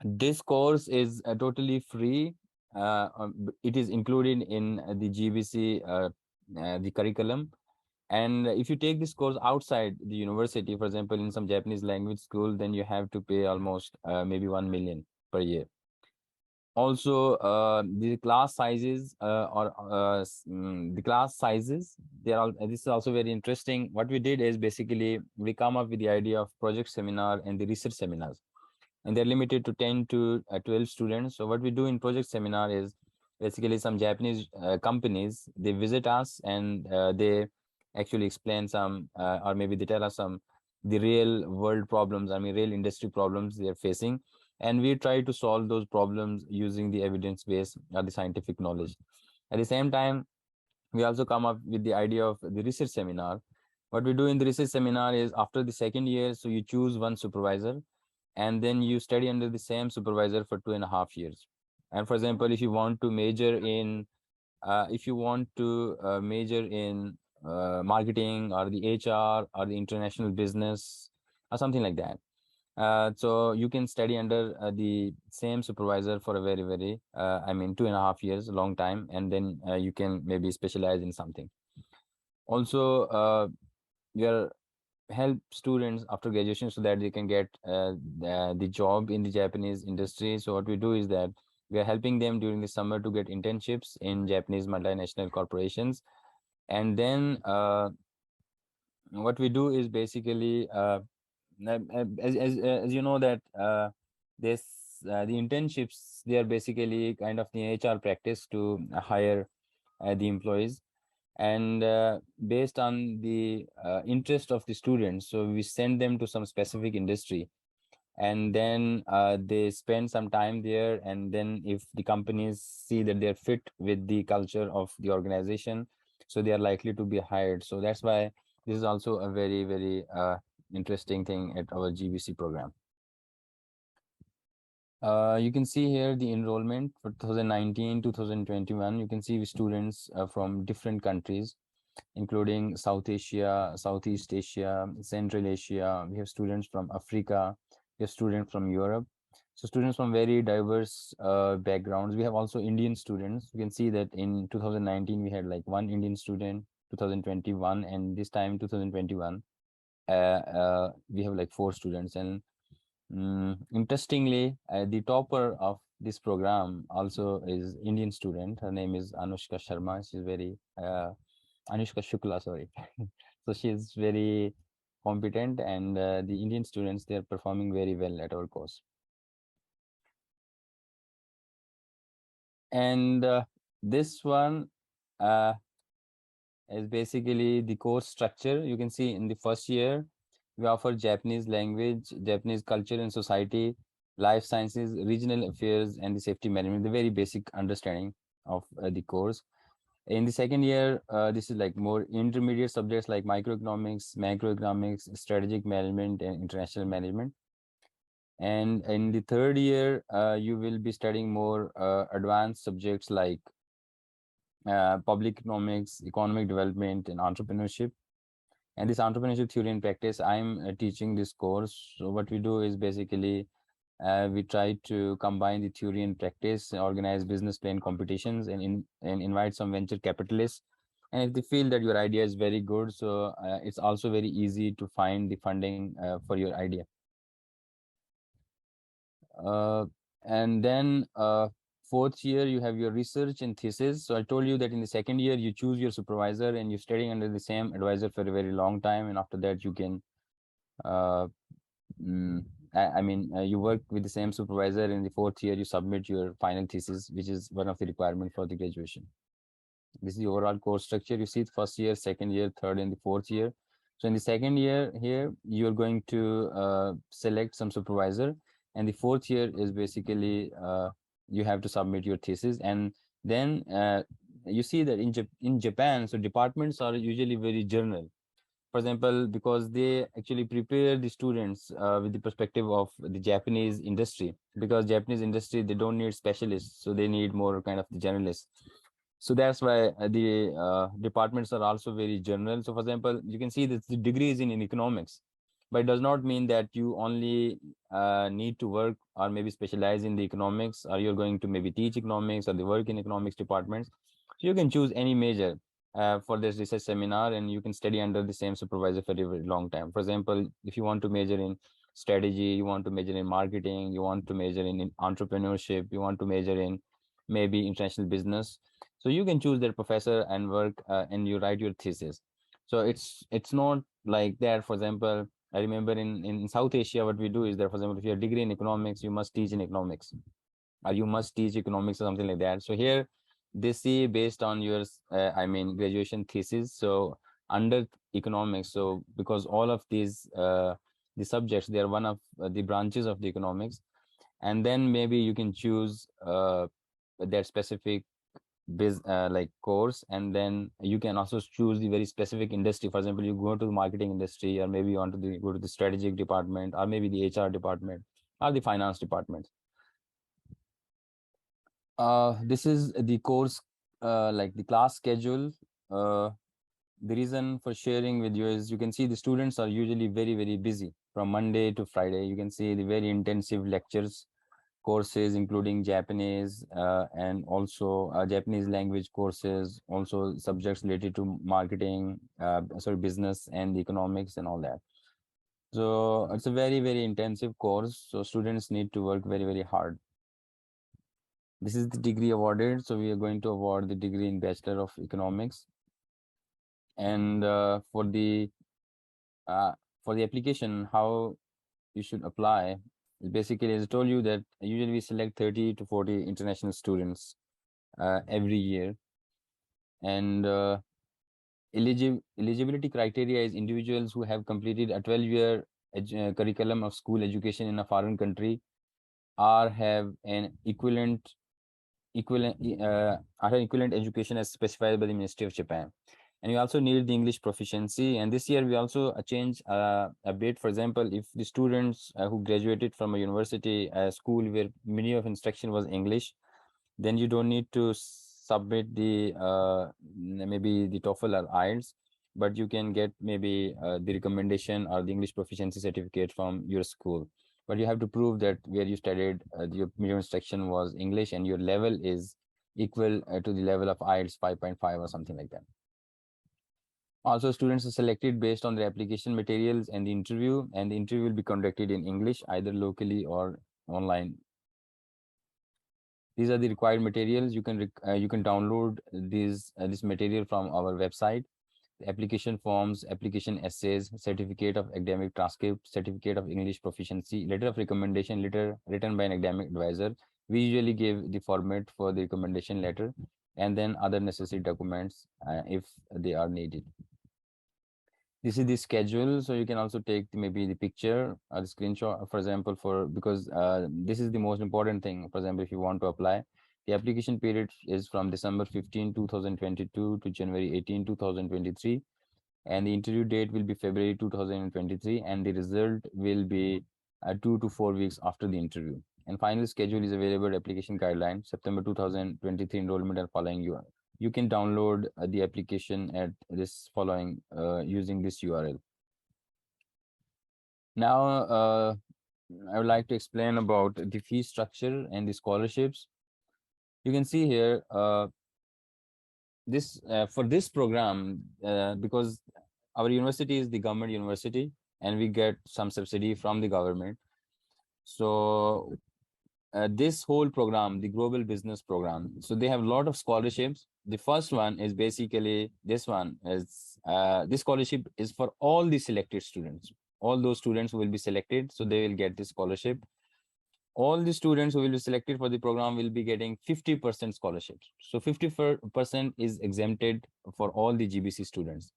this course is totally free. It is included in the GBC, the curriculum. And if you take this course outside the university, for example, in some Japanese language school, then you have to pay almost maybe 1 million per year. Also, the class sizes the class sizes, they are all, this is also very interesting. What we did is basically we come up with the idea of project seminar and the research seminars, and they're limited to 10 to 12 students. So what we do in project seminar is basically some Japanese companies, they visit us, and they actually explain some or maybe they tell us some the real world problems, I mean real industry problems they're facing, and we try to solve those problems using the evidence base or the scientific knowledge. At the same time, we also come up with the idea of the research seminar. What we do in the research seminar is after the second year, so you choose one supervisor, and then you study under the same supervisor for 2.5 years. And for example, if you want to major in marketing or the HR or the international business or something like that, So you can study under the same supervisor for a very, very, I mean, 2.5 years, a long time, and then you can maybe specialize in something. Also, we are help students after graduation so that they can get the job in the Japanese industry. So what we do is that we are helping them during the summer to get internships in Japanese multinational corporations. And then what we do is basically as you know that this the internships, they are basically kind of the HR practice to hire the employees, and based on the interest of the students, so we send them to some specific industry, and then they spend some time there, and then if the companies see that they're fit with the culture of the organization, so they are likely to be hired. So that's why this is also a very, very interesting thing at our GBC program. You can see here the enrollment for 2019-2021. You can see students from different countries, including South Asia, Southeast Asia, Central Asia. We have students from Africa, we have students from Europe. So students from very diverse backgrounds. We have also Indian students. You can see that in 2019, we had like one Indian student, 2021, and this time 2021, we have like 4 students. And interestingly, the topper of this program also is Indian student. Her name is Anushka Sharma. She's very Anushka Shukla, sorry. So she's very competent, and the Indian students, they're performing very well at our course. And this one is basically the course structure. You can see in the first year, we offer Japanese language, Japanese culture and society, life sciences, regional affairs, and the safety management, the very basic understanding of the course. In the second year, this is like more intermediate subjects like microeconomics, macroeconomics, strategic management, and international management. And in the third year, you will be studying more advanced subjects like public economics, economic development, and entrepreneurship. And this entrepreneurship theory and practice, I'm teaching this course. So what we do is basically we try to combine the theory and practice, organize business plan competitions, and invite some venture capitalists. And if they feel that your idea is very good, so it's also very easy to find the funding for your idea. And then fourth year, you have your research and thesis. So I told you that in the second year, you choose your supervisor and you're studying under the same advisor for a very long time. And after that, you can you work with the same supervisor. In the fourth year, you submit your final thesis, which is one of the requirements for the graduation. This is the overall course structure. You see the first year, second year, third, and the fourth year. So in the second year here, you're going to select some supervisor, and the fourth year is basically you have to submit your thesis. And then you see that in Japan, so departments are usually very general. For example, because they actually prepare the students with the perspective of the Japanese industry, because Japanese industry, they don't need specialists, so they need more kind of the generalists. So that's why the departments are also very general. So for example, you can see that the degree is in economics, but it does not mean that you only need to work or maybe specialize in the economics, or you're going to maybe teach economics or the work in economics departments. So you can choose any major for this research seminar, and you can study under the same supervisor for a very long time. For example, if you want to major in strategy, you want to major in marketing, you want to major in entrepreneurship, you want to major in maybe international business, so you can choose their professor and work and you write your thesis. So it's not like that. For example, I remember in South Asia, what we do is that, for example, if you have a degree in economics, you must teach in economics, or you must teach economics or something like that. So here they see based on your graduation thesis. So under economics, so because all of these the subjects, they are one of the branches of the economics, and then maybe you can choose that specific like course, and then you can also choose the very specific industry. For example, you go to the marketing industry, or maybe you want to go to the strategic department, or maybe the HR department, or the finance department. This is the course like the class schedule. the reason for sharing with you is you can see the students are usually very, very busy from Monday to Friday. You can see the very intensive lectures, courses, including Japanese and also Japanese language courses, also subjects related to marketing, business and economics and all that. So it's a very, very intensive course. So students need to work very, very hard. This is the degree awarded. So we are going to award the degree in Bachelor of Economics. And for the application, how you should apply, basically, as I told you, that usually we select 30 to 40 international students every year. And eligibility criteria is individuals who have completed a 12-year curriculum of school education in a foreign country, or have an equivalent education as specified by the Ministry of Japan. And we also need the English proficiency. And this year we also change a bit. For example, if the students who graduated from a university, school where medium of instruction was English, then you don't need to submit the maybe the TOEFL or IELTS, but you can get maybe the recommendation or the English proficiency certificate from your school. But you have to prove that where you studied, your medium instruction was English and your level is equal to the level of IELTS 5.5 or something like that. Also, students are selected based on their application materials and the interview will be conducted in English, either locally or online. These are the required materials. You can download this material from our website. The application forms, application essays, certificate of academic transcript, certificate of English proficiency, letter of recommendation, letter written by an academic advisor. We usually give the format for the recommendation letter, and then other necessary documents if they are needed. This is the schedule, so you can also take maybe the picture or the screenshot, for example, because this is the most important thing. For example, if you want to apply, the application period is from December 15, 2022 to January 18, 2023. And the interview date will be February 2023, and the result will be 2 to 4 weeks after the interview. And final schedule is available application guideline, September 2023 enrollment and following you. You can download the application at this following using this URL. Now, I would like to explain about the fee structure and the scholarships. You can see here this for this program, because our university is the government university and we get some subsidy from the government. So this whole program, the global business program, so they have a lot of scholarships. The first one is basically this one is this scholarship is for all the selected students. All those students who will be selected, so they will get this scholarship. All the students who will be selected for the program will be getting 50% scholarships. So 50% is exempted for all the GBC students.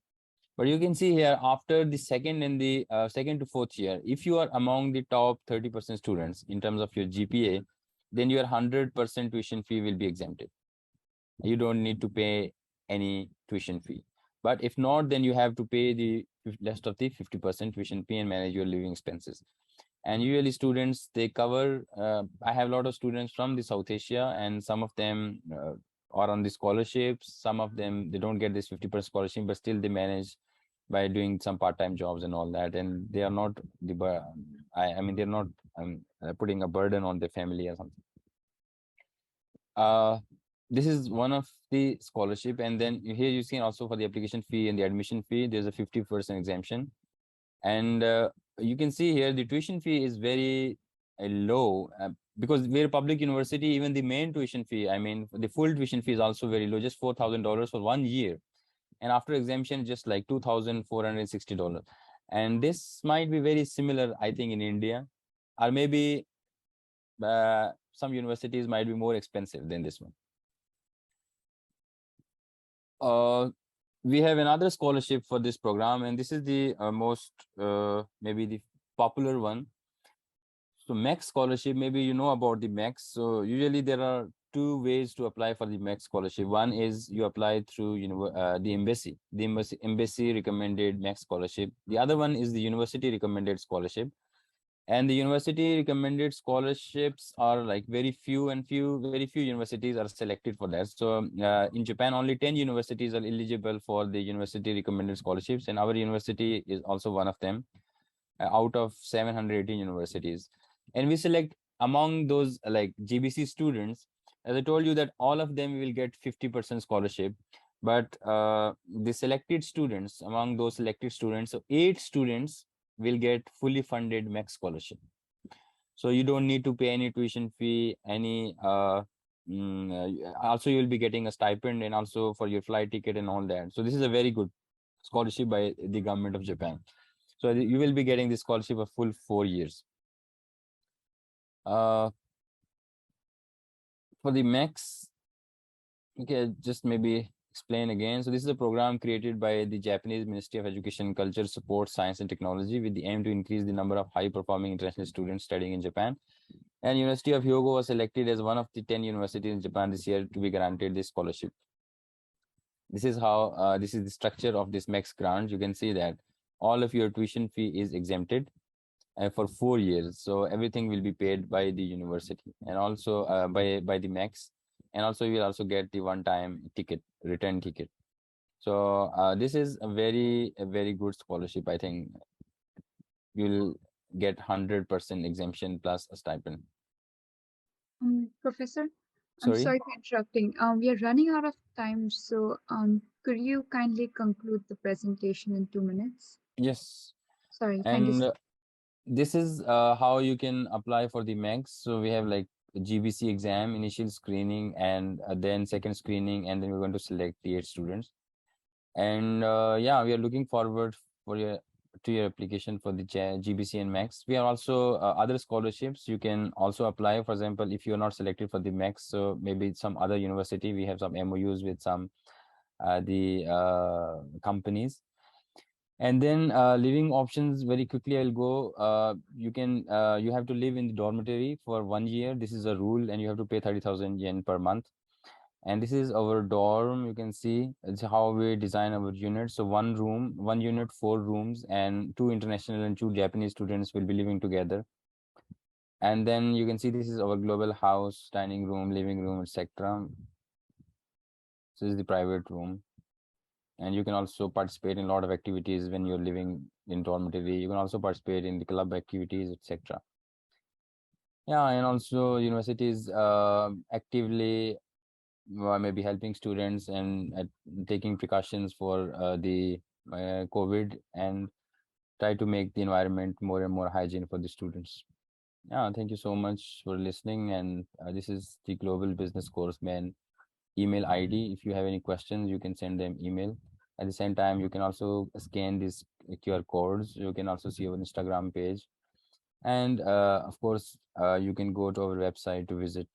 But you can see here, after the second and the second to fourth year, if you are among the top 30% students in terms of your GPA, then your 100% tuition fee will be exempted. You don't need to pay any tuition fee. But if not, then you have to pay the rest of the 50% tuition fee and manage your living expenses. And usually students, they cover, I have a lot of students from the South Asia, and some of them are on the scholarships. Some of them, they don't get this 50% scholarship, but still they manage by doing some part-time jobs and all that. And they are not, I mean, they're not putting a burden on their family or something. This is one of the scholarship. And then here you see also for the application fee and the admission fee, there's a 50% exemption. And you can see here the tuition fee is very low because we're a public university. Even the main tuition fee, I mean, the full tuition fee is also very low, just $4,000 for 1 year. And after exemption, just like $2,460. And this might be very similar, I think, in India, or maybe some universities might be more expensive than this one. We have another scholarship for this program, and this is the most maybe the popular one. So MEX scholarship, maybe you know about the MEX. So usually there are two ways to apply for the MEX scholarship. One is you apply through the embassy recommended MEX scholarship. The other one is the university recommended scholarship. And the university recommended scholarships are like very few universities are selected for that. So in Japan, only 10 universities are eligible for the university recommended scholarships, and our university is also one of them out of 718 universities. And we select among those like GBC students, as I told you, that all of them will get 50% scholarship. But the selected students, among those selected students, so 8 students will get fully funded MEC scholarship. So you don't need to pay any tuition fee, any also you'll be getting a stipend and also for your flight ticket and all that. So this is a very good scholarship by the government of Japan. So you will be getting this scholarship a full 4 years. For the MECs, okay, just maybe explain again. So this is a program created by the Japanese Ministry of Education, Culture, Sports, Science and Technology with the aim to increase the number of high-performing international students studying in Japan. And University of Hyogo was selected as one of the 10 universities in Japan this year to be granted this scholarship. This is how, this is the structure of this MECS grant. You can see that all of your tuition fee is exempted for 4 years. So everything will be paid by the university and also by the MECS. And also you will also get the one-time ticket, return ticket. So this is a very good scholarship. I think you'll get 100% exemption plus a stipend. Professor, Sorry? I'm sorry for interrupting. We are running out of time, so could you kindly conclude the presentation in 2 minutes? Yes. Sorry, thank you. And this is how you can apply for the MECS. So we have like GBC exam, initial screening, and then second screening, and then we're going to select the 8 students. And yeah, we are looking forward for your application for the GBC and MECS. We have also other scholarships you can also apply. For example, if you're not selected for the MECS, so maybe some other university, we have some MOUs with some the companies. And then living options, very quickly I'll go. You can you have to live in the dormitory for 1 year. This is a rule, and you have to pay 30,000 yen per month. And this is our dorm. You can see it's how we design our units. So 1 room, 1 unit, 4 rooms, and 2 international and 2 Japanese students will be living together. And then you can see this is our global house, dining room, living room, etc. This is the private room. And you can also participate in a lot of activities when you're living in dormitory. You can also participate in the club activities, etc. Yeah, and also universities actively maybe helping students and taking precautions for the COVID, and try to make the environment more and more hygiene for the students. Yeah, thank you so much for listening. And this is the Global Business Course Man email ID. If you have any questions, you can send them email. At the same time, you can also scan these QR codes. You can also see our Instagram page. And of course, you can go to our website to visit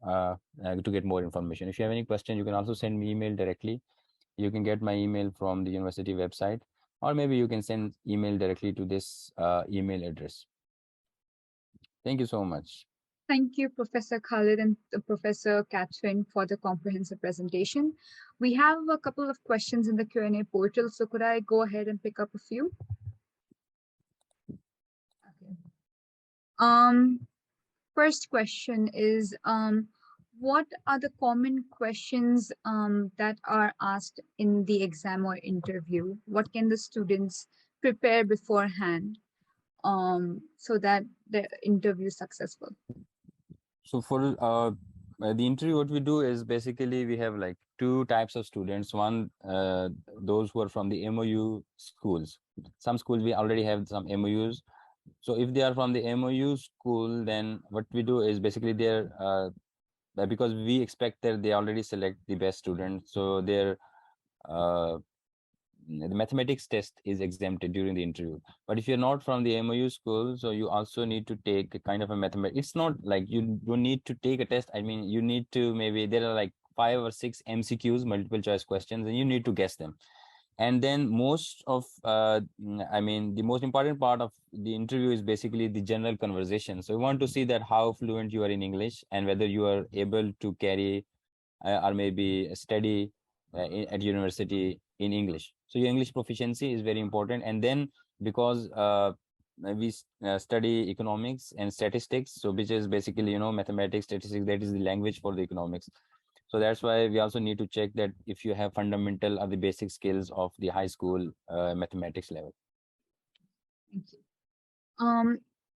to get more information. If you have any question, you can also send me email directly. You can get my email from the university website, or maybe you can send email directly to this email address. Thank you so much. Thank you, Professor Khalid and Professor Catherine, for the comprehensive presentation. We have a couple of questions in the Q&A portal, so could I go ahead and pick up a few? Okay. First question is, what are the common questions that are asked in the exam or interview? What can the students prepare beforehand so that the interview is successful? So for the interview, what we do is basically we have like 2 types of students. One, those who are from the MOU schools. Some schools we already have some MOUs. So if they are from the MOU school, then what we do is basically they're because we expect that they already select the best students. So their the mathematics test is exempted during the interview. But if you're not from the MOU school, so you also need to take a kind of a mathematics. It's not like you don't need to take a test. I mean, you need to, maybe there are like 5 or 6 MCQs, multiple choice questions, and you need to guess them. And then most of I mean, the most important part of the interview is basically the general conversation. So we want to see that how fluent you are in English, and whether you are able to carry or maybe study at university in English. So your English proficiency is very important. And then because study economics and statistics, so which is basically, mathematics, statistics, that is the language for the economics. So that's why we also need to check that if you have fundamental or the basic skills of the high school mathematics level. Thank you.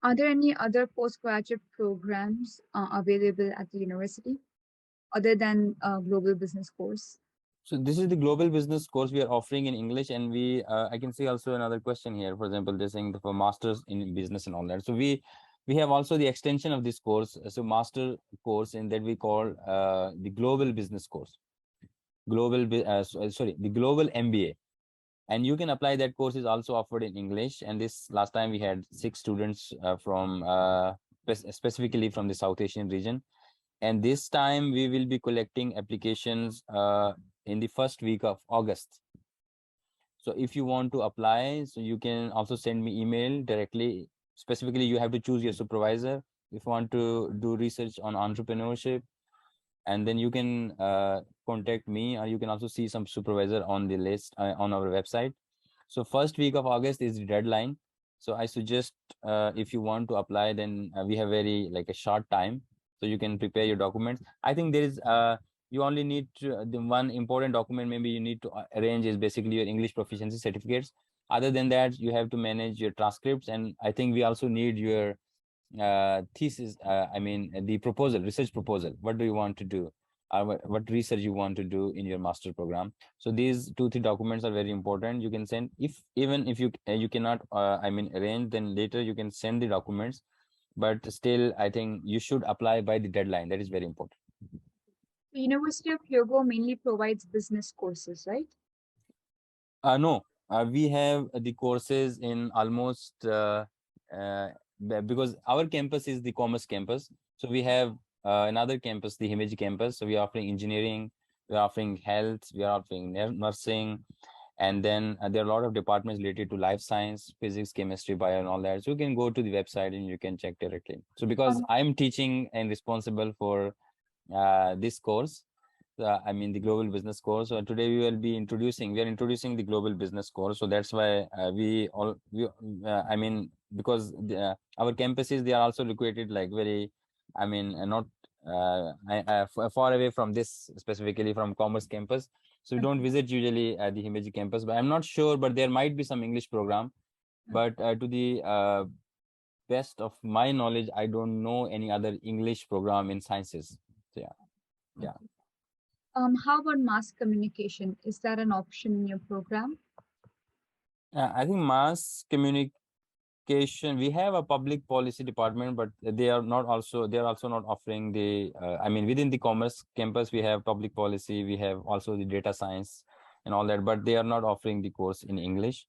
Are there any other postgraduate programs available at the university other than global business course? So this is the global business course we are offering in English, and I can see also another question here. For example, they're saying for masters in business and all that. So we have also the extension of this course, so master course, in that we call the global business course, the global MBA, and you can apply that course. Is also offered in English, and this last time we had 6 students from specifically from the South Asian region. And this time we will be collecting applications in the first week of August. So if you want to apply, so you can also send me email directly. Specifically, you have to choose your supervisor. If you want to do research on entrepreneurship, and then you can contact me, or you can also see some supervisor on the list on our website. So first week of August is the deadline. So I suggest if you want to apply, then we have very like a short time. So you can prepare your documents. I think there is you only need to, the one important document maybe you need to arrange is basically your English proficiency certificates. Other than that, you have to manage your transcripts, and I think we also need your thesis. I mean the proposal, research proposal. What do you want to do? What research you want to do in your master program? So these 2-3 documents are very important. You can send, even if you cannot I mean arrange, then later you can send the documents, but still I think you should apply by the deadline. That is very important. The University of Hyogo mainly provides business courses, right? No, we have the courses in almost because our campus is the commerce campus. So we have another campus, the Himeji campus. So we are offering engineering, we are offering health, we are offering nursing, and then there are a lot of departments related to life science, physics, chemistry, bio, and all that. So you can go to the website and you can check directly. So because I'm teaching and responsible for this course, I mean the global business course. So today we are introducing the global business course. So that's why I mean, because our campuses, they are also located like very, I mean, not far away from this, specifically from commerce campus. So we don't visit usually the Himeji campus, but I'm not sure, but there might be some English program. But to the best of my knowledge, I don't know any other English program in sciences. So yeah. How about mass communication? Is that an option in your program? I think mass communication, we have a public policy department, but they are also not offering the I mean, within the commerce campus we have public policy, we have also the data science and all that, but they are not offering the course in English.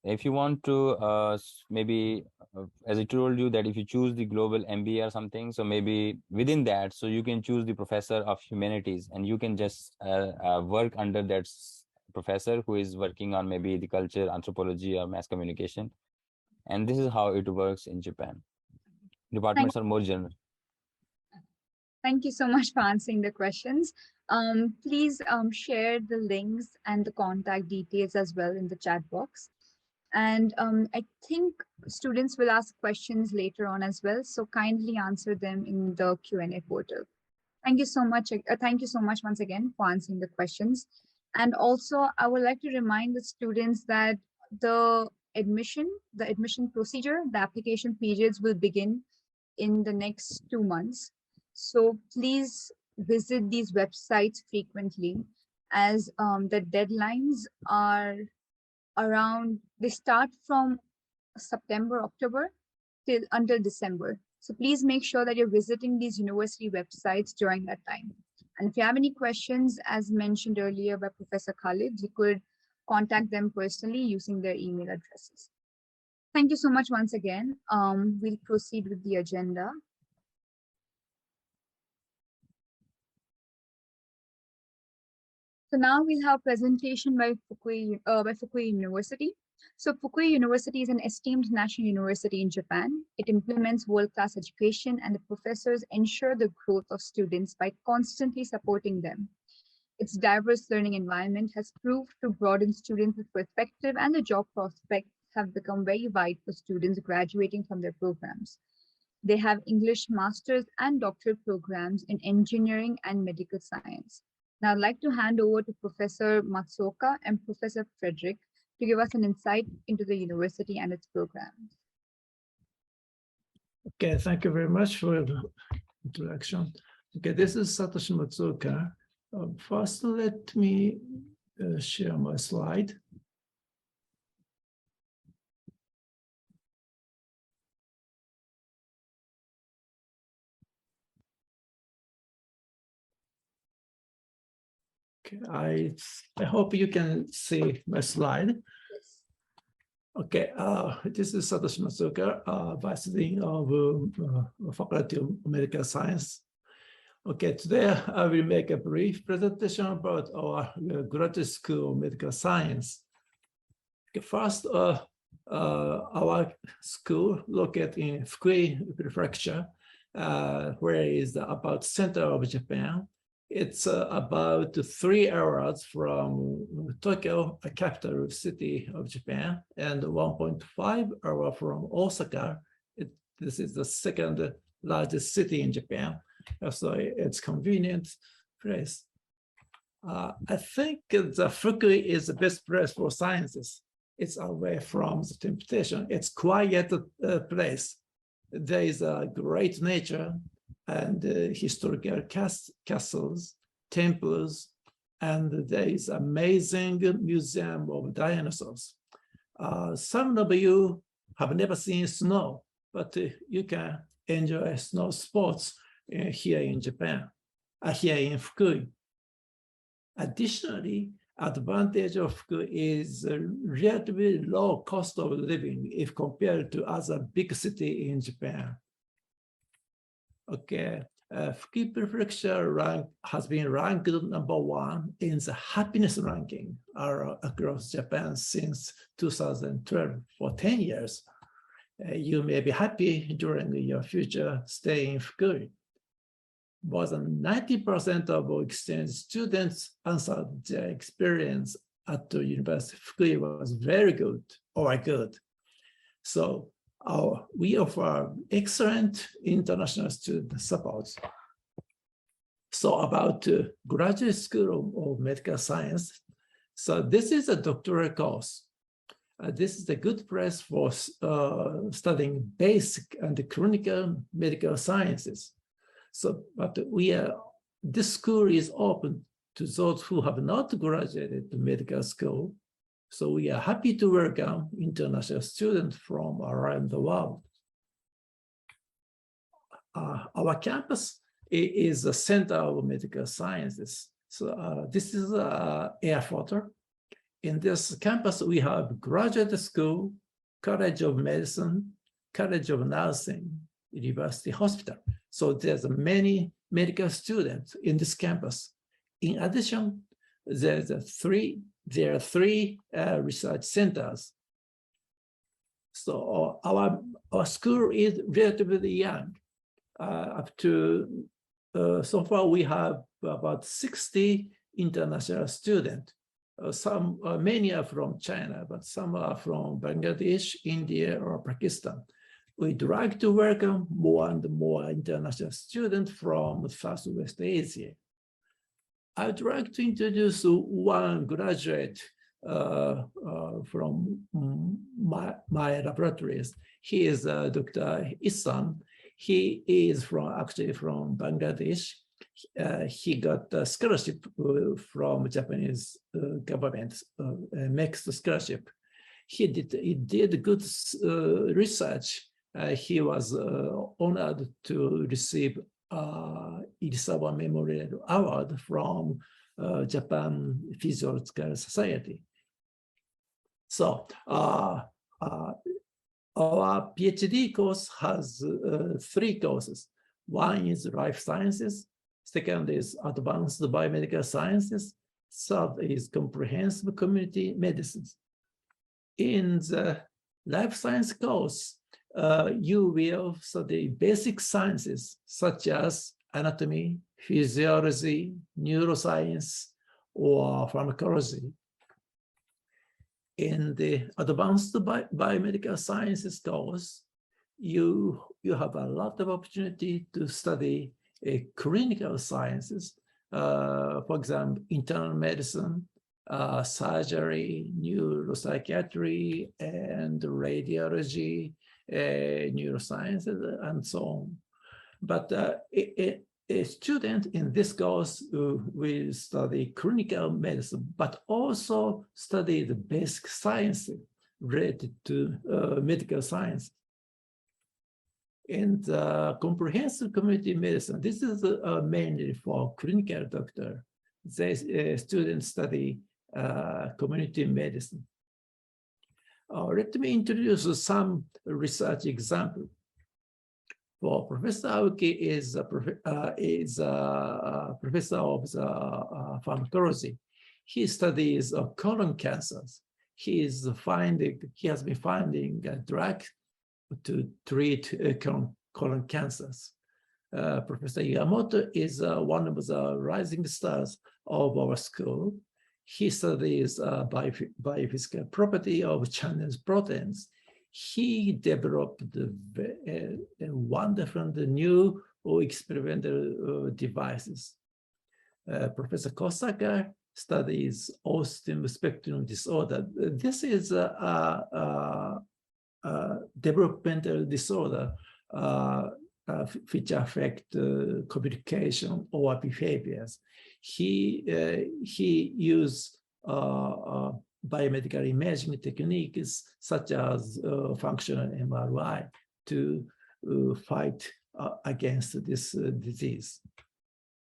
If you want to maybe as I told you, that if you choose the global MBA or something, so maybe within that, so you can choose the professor of humanities, and you can just work under that professor who is working on maybe the culture, anthropology, or mass communication. And this is how it works in Japan. Departments are more general. Thank you so much for answering the questions. Please share the links and the contact details as well in the chat box. And I think students will ask questions later on as well, so kindly answer them in the Q&A portal. Thank you so much. Thank you so much once again for answering the questions. And also, I would like to remind the students that the admission procedure, the application periods will begin in the next 2 months. So please visit these websites frequently, as the deadlines are they start from September, October until December. So please make sure that you're visiting these university websites during that time. And if you have any questions, as mentioned earlier by Professor Khalid, you could contact them personally using their email addresses. Thank you so much once again. We'll proceed with the agenda. So now we'll have a presentation by Fukui University. So Fukui University is an esteemed national university in Japan. It implements world-class education, and the professors ensure the growth of students by constantly supporting them. Its diverse learning environment has proved to broaden students' perspective and the job prospects have become very wide for students graduating from their programs. They have English master's and doctorate programs in engineering and medical science. Now I'd like to hand over to Professor Matsuoka and Professor Frederick to give us an insight into the university and its programs. Okay, thank you very much for the introduction. Okay, this is Satoshi Matsuoka. First, let me share my slide. Okay, I hope you can see my slide. Yes. Okay, this is Satoshi Matsuoka, Vice Dean of Faculty of Medical Science. Okay, today I will make a brief presentation about our graduate school of medical science. Okay, first, our school located in Fukui Prefecture, where is about center of Japan. It's about 3 hours from Tokyo, a capital city of Japan, and 1.5 hours from Osaka. This is the second largest city in Japan, so it's convenient place. I think the Fukui is the best place for sciences. It's away from the temptation. It's quiet place. There is a great nature and historical castles, temples, and there is amazing museum of dinosaurs. Some of you have never seen snow, but you can enjoy snow sports here in Japan, here in Fukui. Additionally, advantage of Fukui is a relatively low cost of living if compared to other big cities in Japan. Okay, Fukui Prefecture has been ranked #1 in the happiness ranking across Japan since 2012 for 10 years. You may be happy during your future stay in Fukui. More than 90% of exchange students answered their experience at the University of Fukui was very good or good. So we offer excellent international student support. So about graduate school of medical science. So this is a doctoral course. This is a good place for studying basic and clinical medical sciences. So, but this school is open to those who have not graduated medical school. So we are happy to welcome international students from around the world. Our campus is the center of medical sciences. So this is an air photo. In this campus, we have graduate school, College of Medicine, College of Nursing, University Hospital. So there's many medical students in this campus. In addition, there are three research centers. So our school is relatively young. So far we have about 60 international students. Many are from China, but some are from Bangladesh, India, or Pakistan. We'd like to welcome more and more international students from Southwest Asia. I'd like to introduce one graduate from my laboratories. He is Dr. Isan. He is actually from Bangladesh. He got a scholarship from Japanese government, mixed scholarship. He did good research. He was honored to receive Irisawa Memorial Award from Japan Physiological Society. So our PhD course has 3 courses. One is life sciences. Second is advanced biomedical sciences. Third is comprehensive community medicine. In the life science course, you will study basic sciences such as anatomy, physiology, neuroscience, or pharmacology. in the advanced biomedical sciences course, you have a lot of opportunity to study clinical sciences, for example, internal medicine, surgery, neuropsychiatry, and radiology, neuroscience, and so on. But a student in this course will study clinical medicine, but also study the basic science related to medical science. And comprehensive community medicine, this is mainly for clinical doctor. They students study community medicine. Let me introduce some research example. For Professor Aoki is a professor of pharmacology. He studies colon cancers. He has been finding a drug to treat colon cancers. Professor Yamamoto is one of the rising stars of our school. He studies biophysical property of Chinese proteins. He developed a wonderful new experimental devices. Professor Kosaka studies autism spectrum disorder. This is a developmental disorder which affect communication or behaviors. He used biomedical imaging techniques such as functional MRI to fight against this disease.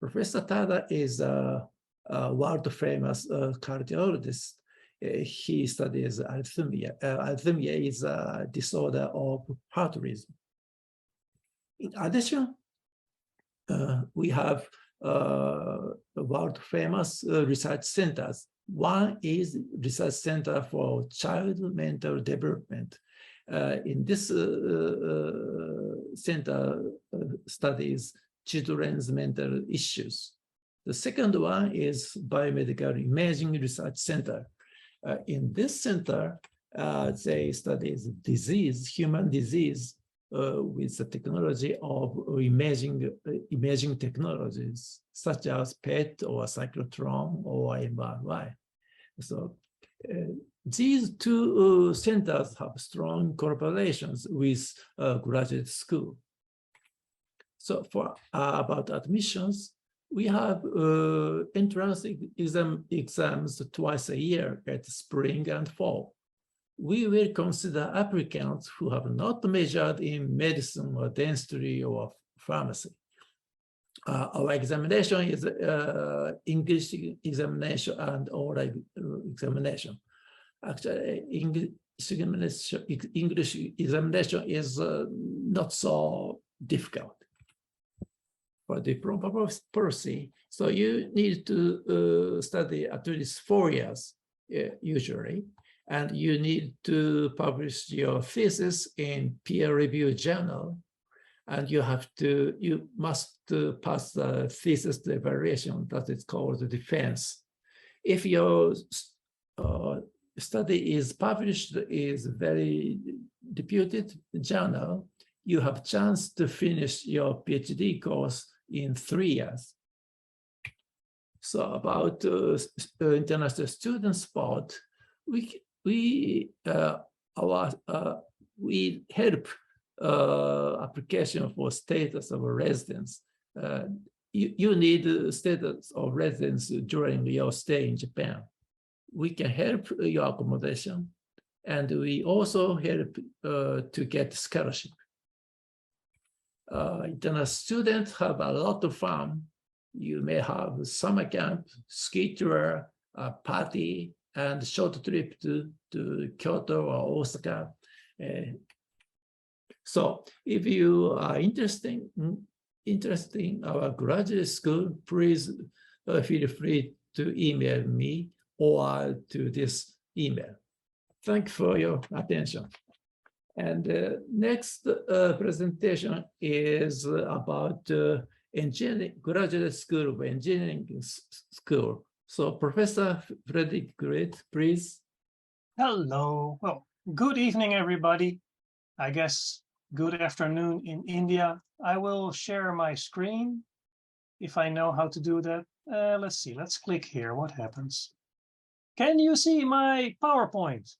Professor Tada is a world-famous cardiologist. He studies arrhythmia. Arrhythmia is a disorder of heart rhythm. In addition, we have world-famous research centers. One is Research Center for Child Mental Development. In this center studies children's mental issues. The second one is Biomedical Imaging Research Center. In this center, they study human disease, with the technology of imaging technologies, such as PET or cyclotron or MRI. So these two centers have strong collaborations with graduate school. So for about admissions, we have entrance exams twice a year at spring and fall. We will consider applicants who have not majored in medicine or dentistry or pharmacy. Our examination is English examination and oral examination. Actually, English examination is not so difficult for diploma policy. So you need to study at least 4 years, usually. And you need to publish your thesis in peer-reviewed journal, and you must pass the thesis evaluation that is called the defense. If your study is published is very reputed journal, you have chance to finish your PhD course in 3 years. So about international student support, we help application for status of residence. You need status of residence during your stay in Japan. We can help your accommodation, and we also help to get scholarship. International students have a lot of fun. You may have summer camp, ski tour, party, and short trip to Kyoto or Osaka. So if you are interested in our graduate school, please feel free to email me or to this email. Thank you for your attention. And next presentation is about engineering, graduate school of engineering school. So Professor Frederick Great, please. Hello. Well, good evening, everybody. I guess good afternoon in India. I will share my screen if I know how to do that. Let's see. Let's click here. What happens? Can you see my PowerPoint?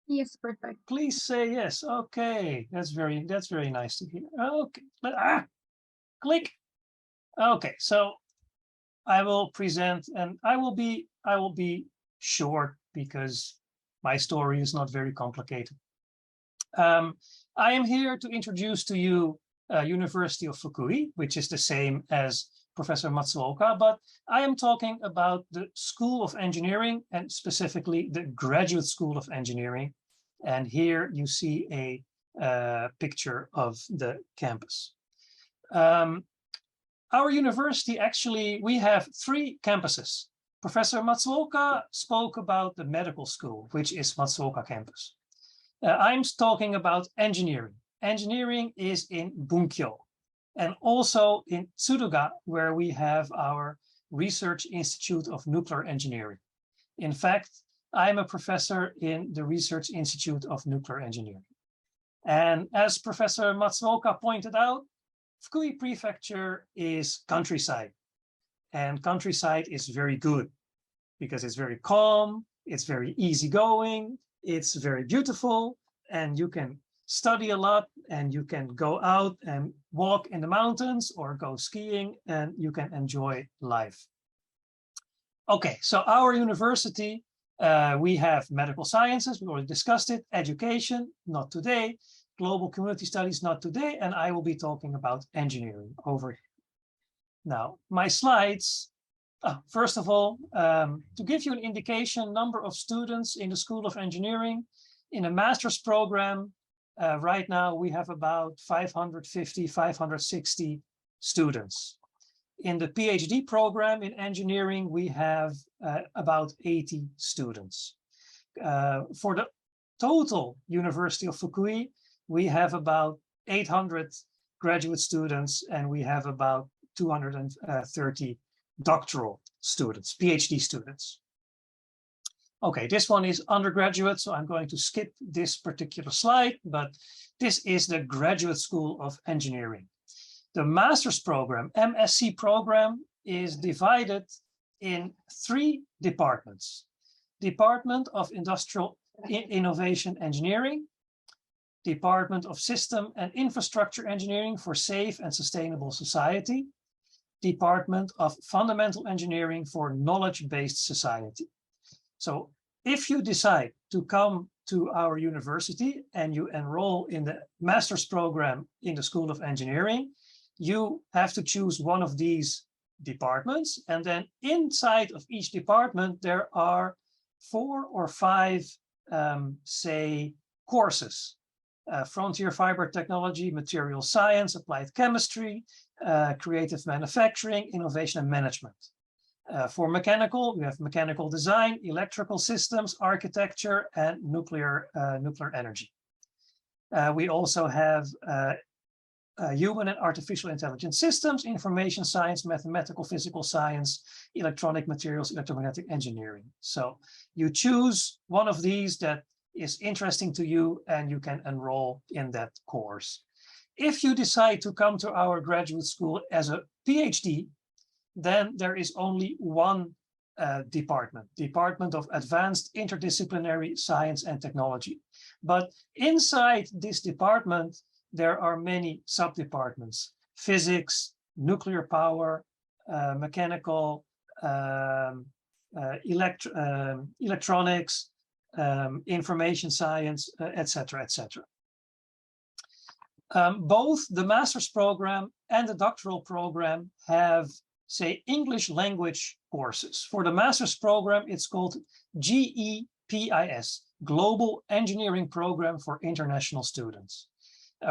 Yes, perfect. Please say yes. Okay, that's very nice to hear. Okay, click. Okay, so I will present, and I will be short because my story is not very complicated. I am here to introduce to you University of Fukui, which is the same as Professor Matsuoka, but I am talking about the School of Engineering and specifically the Graduate School of Engineering. And here you see a picture of the campus. Our university, actually, we have 3 campuses. Professor Matsuoka spoke about the medical school, which is Matsuoka campus. I'm talking about engineering. Engineering is in Bunkyo and also in Tsuruga, where we have our Research Institute of Nuclear Engineering. In fact, I'm a professor in the Research Institute of Nuclear Engineering. And as Professor Matsuoka pointed out, Fukui Prefecture is countryside. And countryside is very good because it's very calm, it's very easygoing, it's very beautiful, and you can study a lot, and you can go out and walk in the mountains or go skiing, and you can enjoy life. Okay, so our university, we have medical sciences, we already discussed it, education, not today, global community studies, not today, and I will be talking about engineering over here. Now, my slides, first of all, to give you an indication, number of students in the School of Engineering, in a master's program, right now we have about 550, 560 students. In the PhD program in engineering, we have about 80 students. For the total University of Fukui, we have about 800 graduate students, and we have about 230 doctoral students, PhD students. Okay, this one is undergraduate, so I'm going to skip this particular slide, but this is the Graduate School of Engineering. The master's program, MSc program, is divided in 3 departments. Department of Industrial Innovation Engineering, Department of System and Infrastructure Engineering for Safe and Sustainable Society, Department of Fundamental Engineering for Knowledge-Based Society. So if you decide to come to our university and you enroll in the master's program in the School of Engineering, you have to choose one of these departments. And then inside of each department, there are 4 or 5, say, courses. Frontier fiber technology, material science, applied chemistry, creative manufacturing, innovation and management. For mechanical, we have mechanical design, electrical systems, architecture, and nuclear energy. We also have human and artificial intelligence systems, information science, mathematical, physical science, electronic materials, electromagnetic engineering. So you choose one of these that is interesting to you, and you can enroll in that course. If you decide to come to our graduate school as a PhD, then there is only one Department of Advanced Interdisciplinary Science and Technology. But inside this department, there are many sub-departments: physics, nuclear power, mechanical, electronics, information science, etc., etc. Both the master's program and the doctoral program have, say, English language courses. For the master's program, it's called GEPIS, Global Engineering Program for International Students.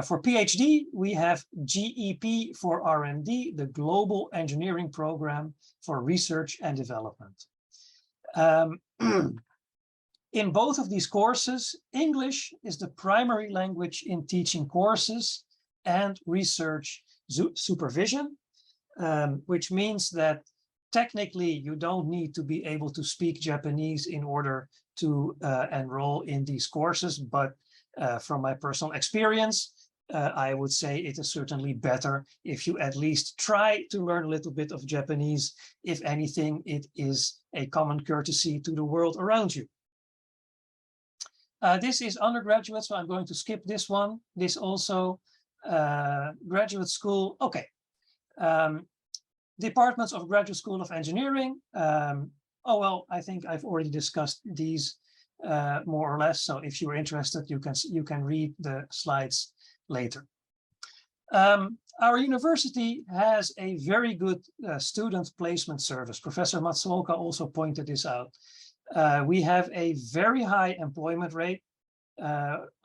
For PhD, we have GEP for R&D, the Global Engineering Program for Research and Development. In both of these courses, English is the primary language in teaching courses and research supervision, which means that technically, you don't need to be able to speak Japanese in order to enroll in these courses, but from my personal experience, I would say it is certainly better if you at least try to learn a little bit of Japanese. If anything, it is a common courtesy to the world around you. This is undergraduate, so I'm going to skip this one. This also graduate school. Okay. Departments of Graduate School of Engineering. Oh, well, I think I've already discussed these more or less. So if you're interested, you can read the slides later. Our university has a very good student placement service. Professor Matsuoka also pointed this out. We have a very high employment rate,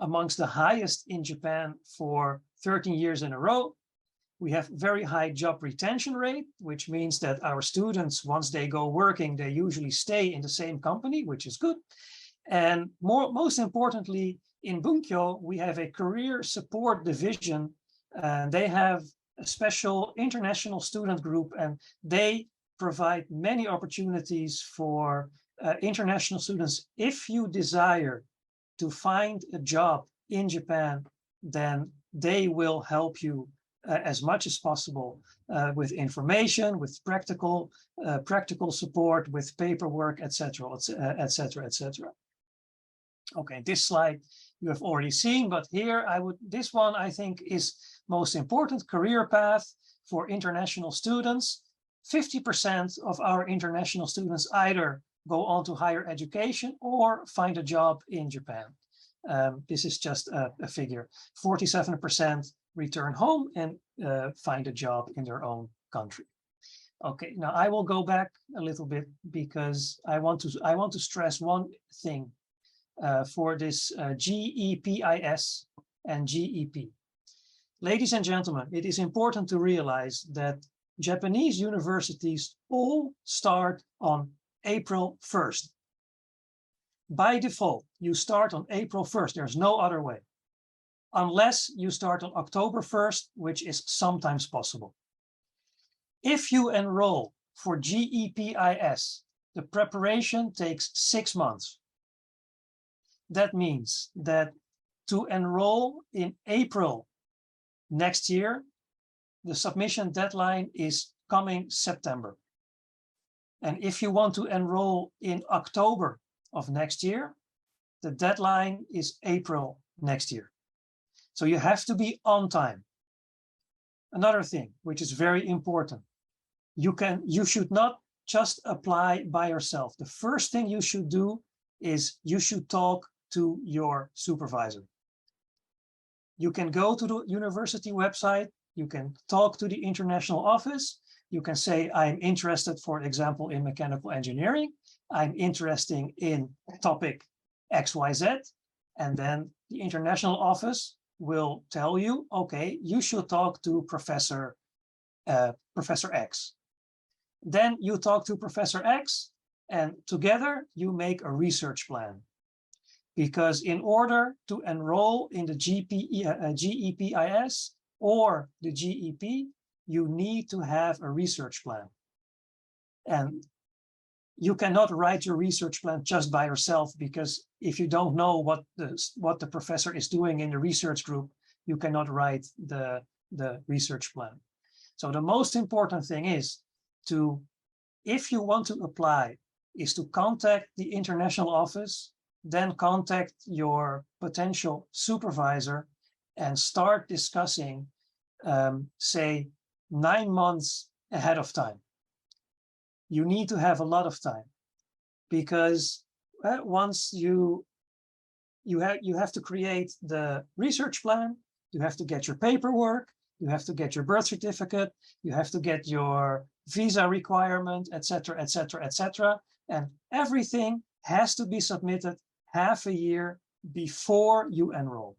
amongst the highest in Japan for 13 years in a row. We have very high job retention rate, which means that our students, once they go working, they usually stay in the same company, which is good. And most importantly, in Bunkyo, we have a career support division. They have a special international student group, and they provide many opportunities for international students. If you desire to find a job in Japan, then they will help you as much as possible with information, with practical support, with paperwork, etc., etc., etc. Okay, this slide you have already seen, but here this one I think is most important: career path for international students. 50% of our international students either go on to higher education or find a job in Japan. This is just a figure. 47% return home and find a job in their own country. Okay, now I will go back a little bit because I want to stress one thing for this GEPIS and GEP. Ladies and gentlemen, it is important to realize that Japanese universities all start on April 1st. By default, you start on April 1st. There's no other way, unless you start on October 1st, which is sometimes possible. If you enroll for GEPIS, the preparation takes 6 months. That means that to enroll in April next year, the submission deadline is coming September. And if you want to enroll in October of next year, the deadline is April next year. So you have to be on time. Another thing, which is very important, you should not just apply by yourself. The first thing you should do is you should talk to your supervisor. You can go to the university website, you can talk to the international office, you can say, I'm interested, for example, in mechanical engineering, I'm interested in topic XYZ, and then the international office will tell you, okay, you should talk to Professor X. Then you talk to Professor X, and together you make a research plan. Because in order to enroll in the GEPIS or the GEP, you need to have a research plan. And you cannot write your research plan just by yourself, because if you don't know what the professor is doing in the research group, you cannot write the research plan. So the most important thing is if you want to apply, is to contact the international office, then contact your potential supervisor and start discussing, say, 9 months ahead of time. You need to have a lot of time, because once you have to create the research plan, you have to get your paperwork, you have to get your birth certificate, you have to get your visa requirement, etc., etc., etc., and everything has to be submitted half a year before you enroll.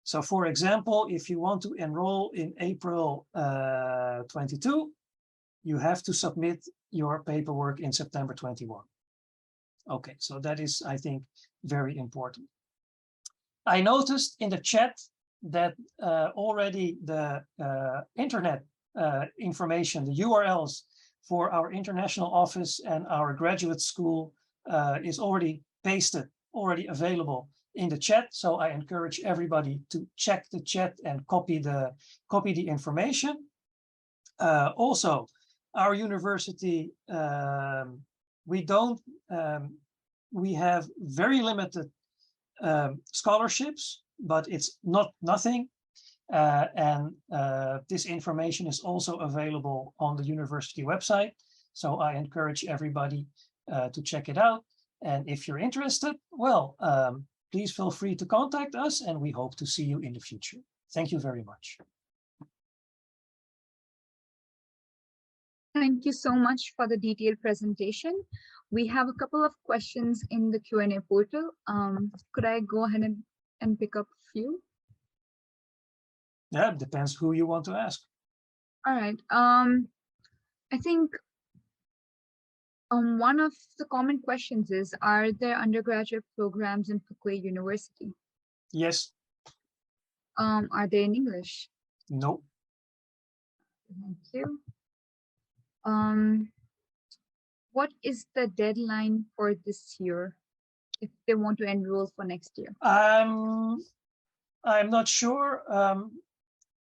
So, for example, if you want to enroll in April 22, you have to submit your paperwork in September 21. Okay, so that is, I think, very important. I noticed in the chat that already the internet information, the URLs for our international office and our graduate school is already pasted, already available in the chat. So I encourage everybody to check the chat and copy the information. Also, our university, we have very limited scholarships, but it's not nothing. This information is also available on the university website. So I encourage everybody to check it out. And if you're interested, well, please feel free to contact us, and we hope to see you in the future. Thank you very much. Thank you so much for the detailed presentation. We have a couple of questions in the Q&A portal. Could I go ahead and pick up a few? Yeah, it depends who you want to ask. All right. I think one of the common questions is, are there undergraduate programs in Pacquiao University? Yes. Are they in English? No. Thank you. What is the deadline for this year if they want to enroll for next year? I'm not sure.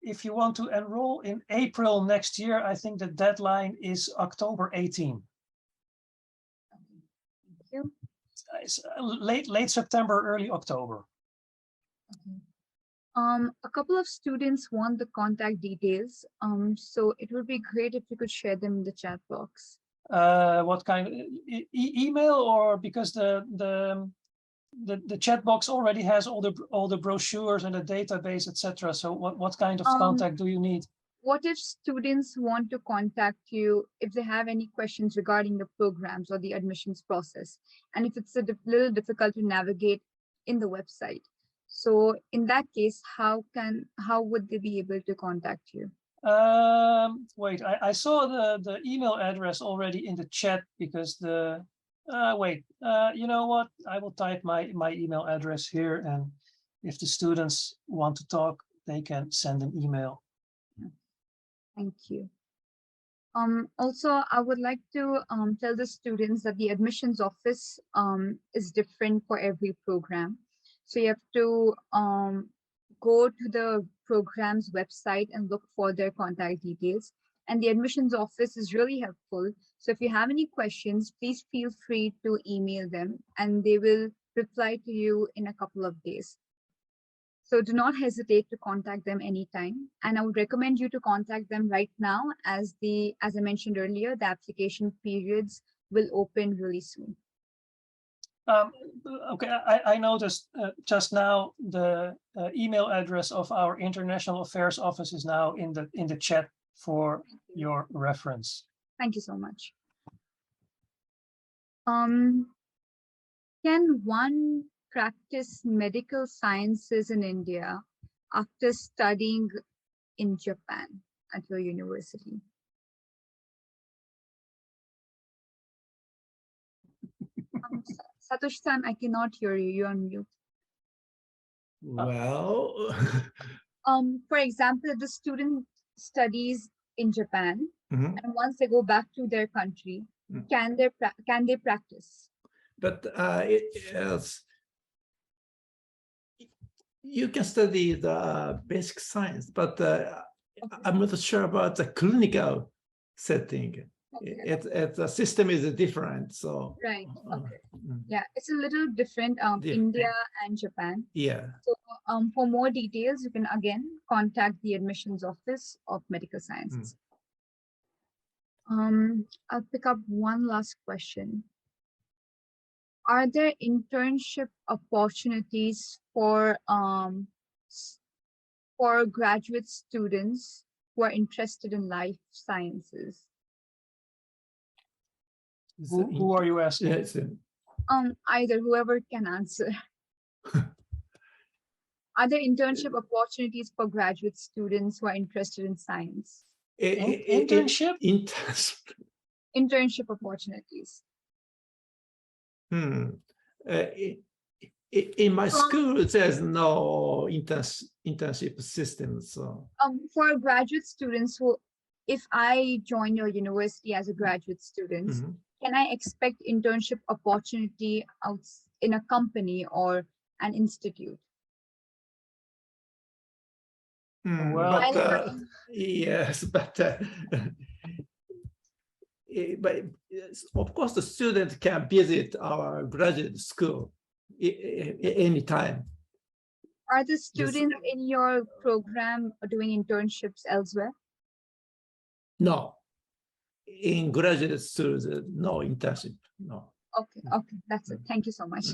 If you want to enroll in April next year, I think the deadline is October 18. Thank you. It's late September, early October. Okay. A couple of students want the contact details. So it would be great if you could share them in the chat box. What kind of email, or because the chat box already has all the brochures and the database, etc. So what kind of contact do you need? What if students want to contact you if they have any questions regarding the programs or the admissions process, and if it's a little difficult to navigate in the website? So in that case, how would they be able to contact you? Wait, I saw the email address already in the chat, because the you know what? I will type my email address here, and if the students want to talk, they can send an email. Thank you. Also, I would like to tell the students that the admissions office is different for every program. So you have to go to the program's website and look for their contact details. And the admissions office is really helpful. So if you have any questions, please feel free to email them, and they will reply to you in a couple of days. So do not hesitate to contact them anytime. And I would recommend you to contact them right now, as I mentioned earlier, the application periods will open really soon. Okay, I noticed just now the email address of our International Affairs Office is now in the chat for your reference. Thank you so much. Can one practice medical sciences in India after studying in Japan at your university? Satoshi-san, I cannot hear you. You're on mute. Well, for example, if the student studies in Japan, and once they go back to their country, can they practice? But you can study the basic science, but I'm not sure about the clinical setting. Okay. The system is different, so right. Okay. Yeah, it's a little different. India and Japan. Yeah. So for more details, you can again contact the admissions office of medical sciences. I'll pick up one last question. Are there internship opportunities for graduate students who are interested in life sciences? Who are you asking? Yes. Either, whoever can answer. Are there internship opportunities for graduate students who are interested in science? Internship? Internship opportunities. In my school, there's no internship system. So for graduate students who if I join your university as a graduate student, can I expect internship opportunity out in a company or an institute? But yes, but of course, the student can visit our graduate school anytime. Are the students in your program doing internships elsewhere? No. In graduate schools, no internship, no. Okay, that's it. Thank you so much.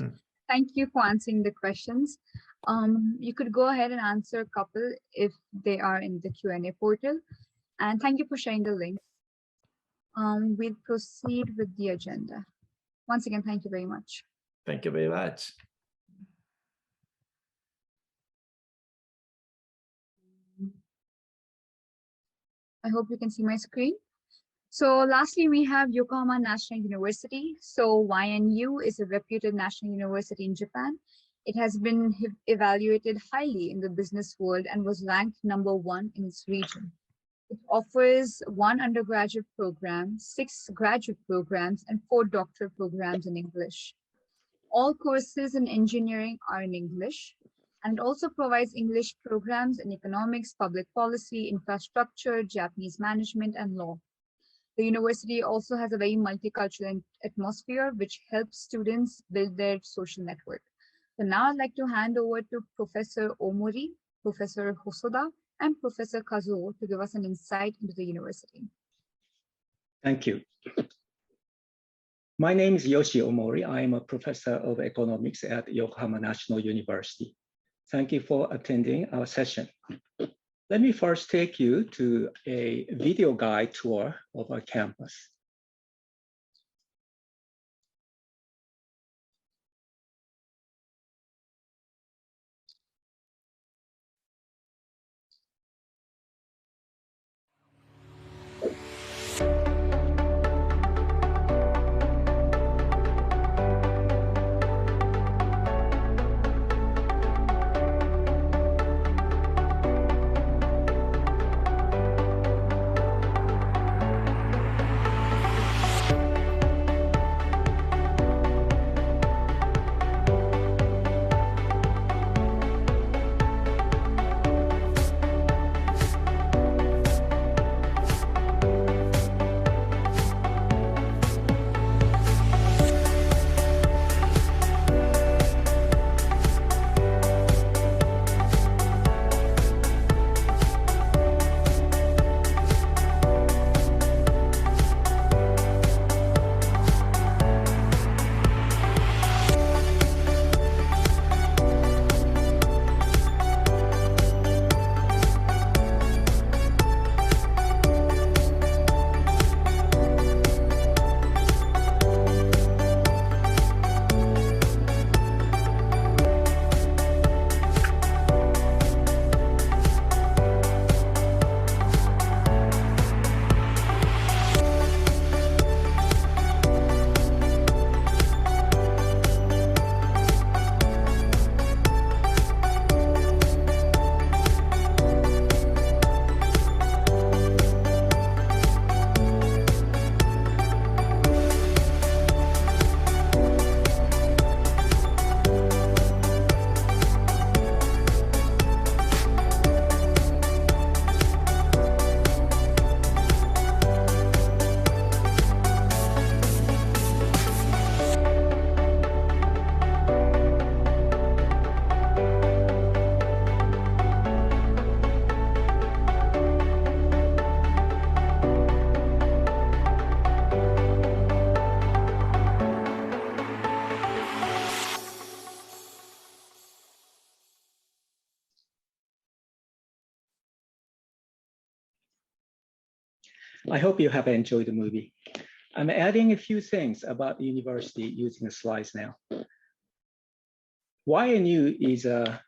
Thank you for answering the questions. You could go ahead and answer a couple if they are in the Q&A portal. And thank you for sharing the link. We'll proceed with the agenda. Once again, thank you very much. Thank you very much. I hope you can see my screen. So lastly, we have Yokohama National University. So YNU is a reputed national university in Japan. It has been evaluated highly in the business world and was ranked #1 in its region. It offers 1 undergraduate program, 6 graduate programs, and 4 doctoral programs in English. All courses in engineering are in English, and it also provides English programs in economics, public policy, infrastructure, Japanese management, and law. The university also has a very multicultural atmosphere, which helps students build their social network. So now I'd like to hand over to Professor Omori, Professor Hosoda, and Professor Kazuo to give us an insight into the university. Thank you. My name is Yoshi Omori. I am a professor of economics at Yokohama National University. Thank you for attending our session. Let me first take you to a video guide tour of our campus. I hope you have enjoyed the movie. I'm adding a few things about the university using the slides now. YNU is a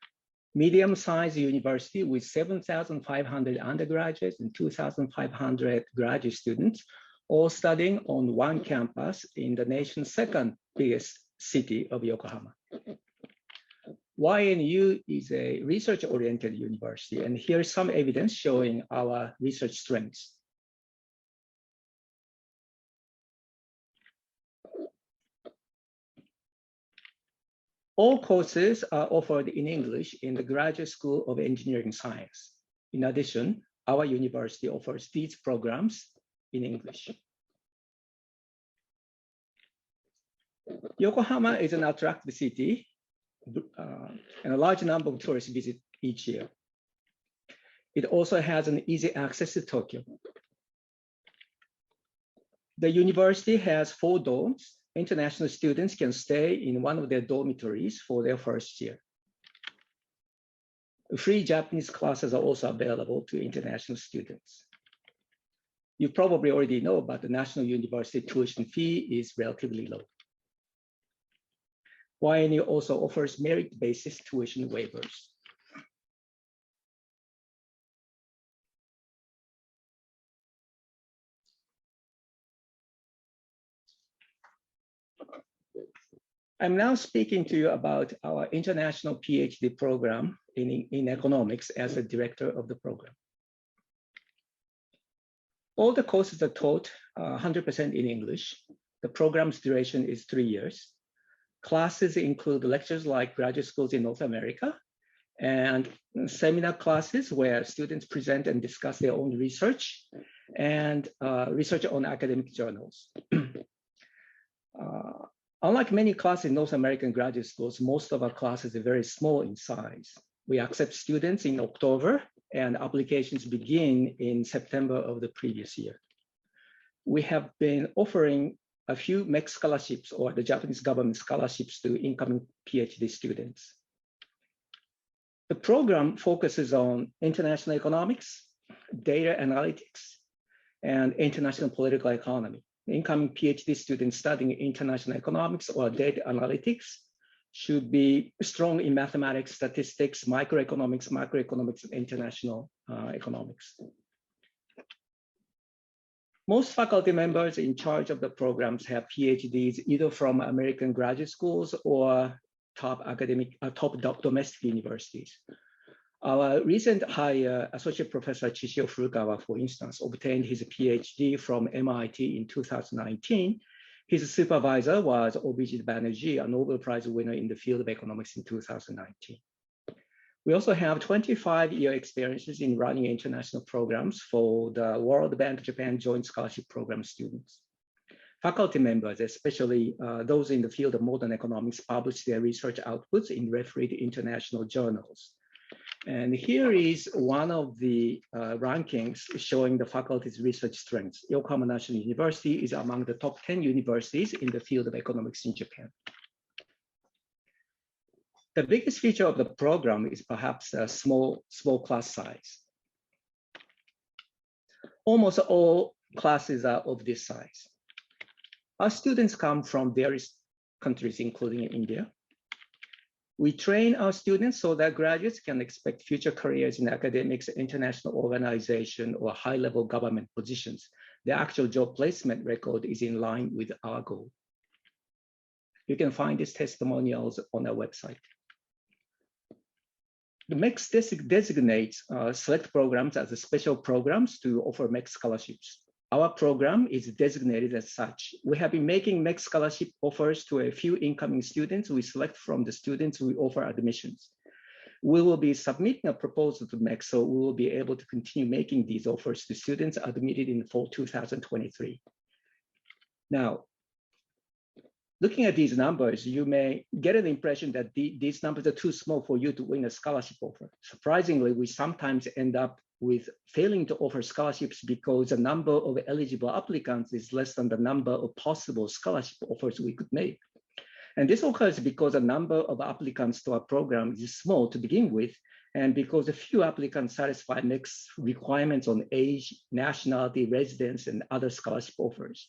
medium-sized university with 7,500 undergraduates and 2,500 graduate students, all studying on one campus in the nation's second biggest city of Yokohama. YNU is a research-oriented university, and here's some evidence showing our research strengths. All courses are offered in English in the Graduate School of Engineering Science. In addition, our university offers these programs in English. Yokohama is an attractive city, and a large number of tourists visit each year. It also has an easy access to Tokyo. The university has 4 dorms. International students can stay in one of their dormitories for their first year. Free Japanese classes are also available to international students. You probably already know, but the National University tuition fee is relatively low. YNU also offers merit-basis tuition waivers. I'm now speaking to you about our international PhD program in economics as a director of the program. All the courses are taught 100% in English. The program's duration is 3 years. Classes include lectures like graduate schools in North America and seminar classes where students present and discuss their own research and research on academic journals. Unlike many classes in North American graduate schools, most of our classes are very small in size. We accept students in October and applications begin in September of the previous year. We have been offering a few MEC scholarships or the Japanese government scholarships to incoming PhD students. The program focuses on international economics, data analytics, and international political economy. Incoming PhD students studying international economics or data analytics should be strong in mathematics, statistics, microeconomics, macroeconomics, and international economics. Most faculty members in charge of the programs have PhDs either from American graduate schools or top domestic universities. Our recent hire, Associate Professor Chishio Furukawa, for instance, obtained his PhD from MIT in 2019. His supervisor was Abhijit Banerjee, a Nobel Prize winner in the field of economics in 2019. We also have 25-year experiences in running international programs for the World Bank Japan Joint Scholarship Program students. Faculty members, especially those in the field of modern economics, publish their research outputs in refereed international journals. And here is one of the rankings showing the faculty's research strengths. Yokohama National University is among the top 10 universities in the field of economics in Japan. The biggest feature of the program is perhaps a small class size. Almost all classes are of this size. Our students come from various countries, including India. We train our students so that graduates can expect future careers in academics, international organization, or high-level government positions. The actual job placement record is in line with our goal. You can find these testimonials on our website. The MEC designates select programs as special programs to offer MEC scholarships. Our program is designated as such. We have been making MEC scholarship offers to a few incoming students. We select from the students we offer admissions. We will be submitting a proposal to MEC, so we will be able to continue making these offers to students admitted in fall 2023. Now, looking at these numbers, you may get an impression that these numbers are too small for you to win a scholarship offer. Surprisingly, we sometimes end up with failing to offer scholarships because the number of eligible applicants is less than the number of possible scholarship offers we could make. And this occurs because the number of applicants to our program is small to begin with, and because a few applicants satisfy MEC's requirements on age, nationality, residence, and other scholarship offers.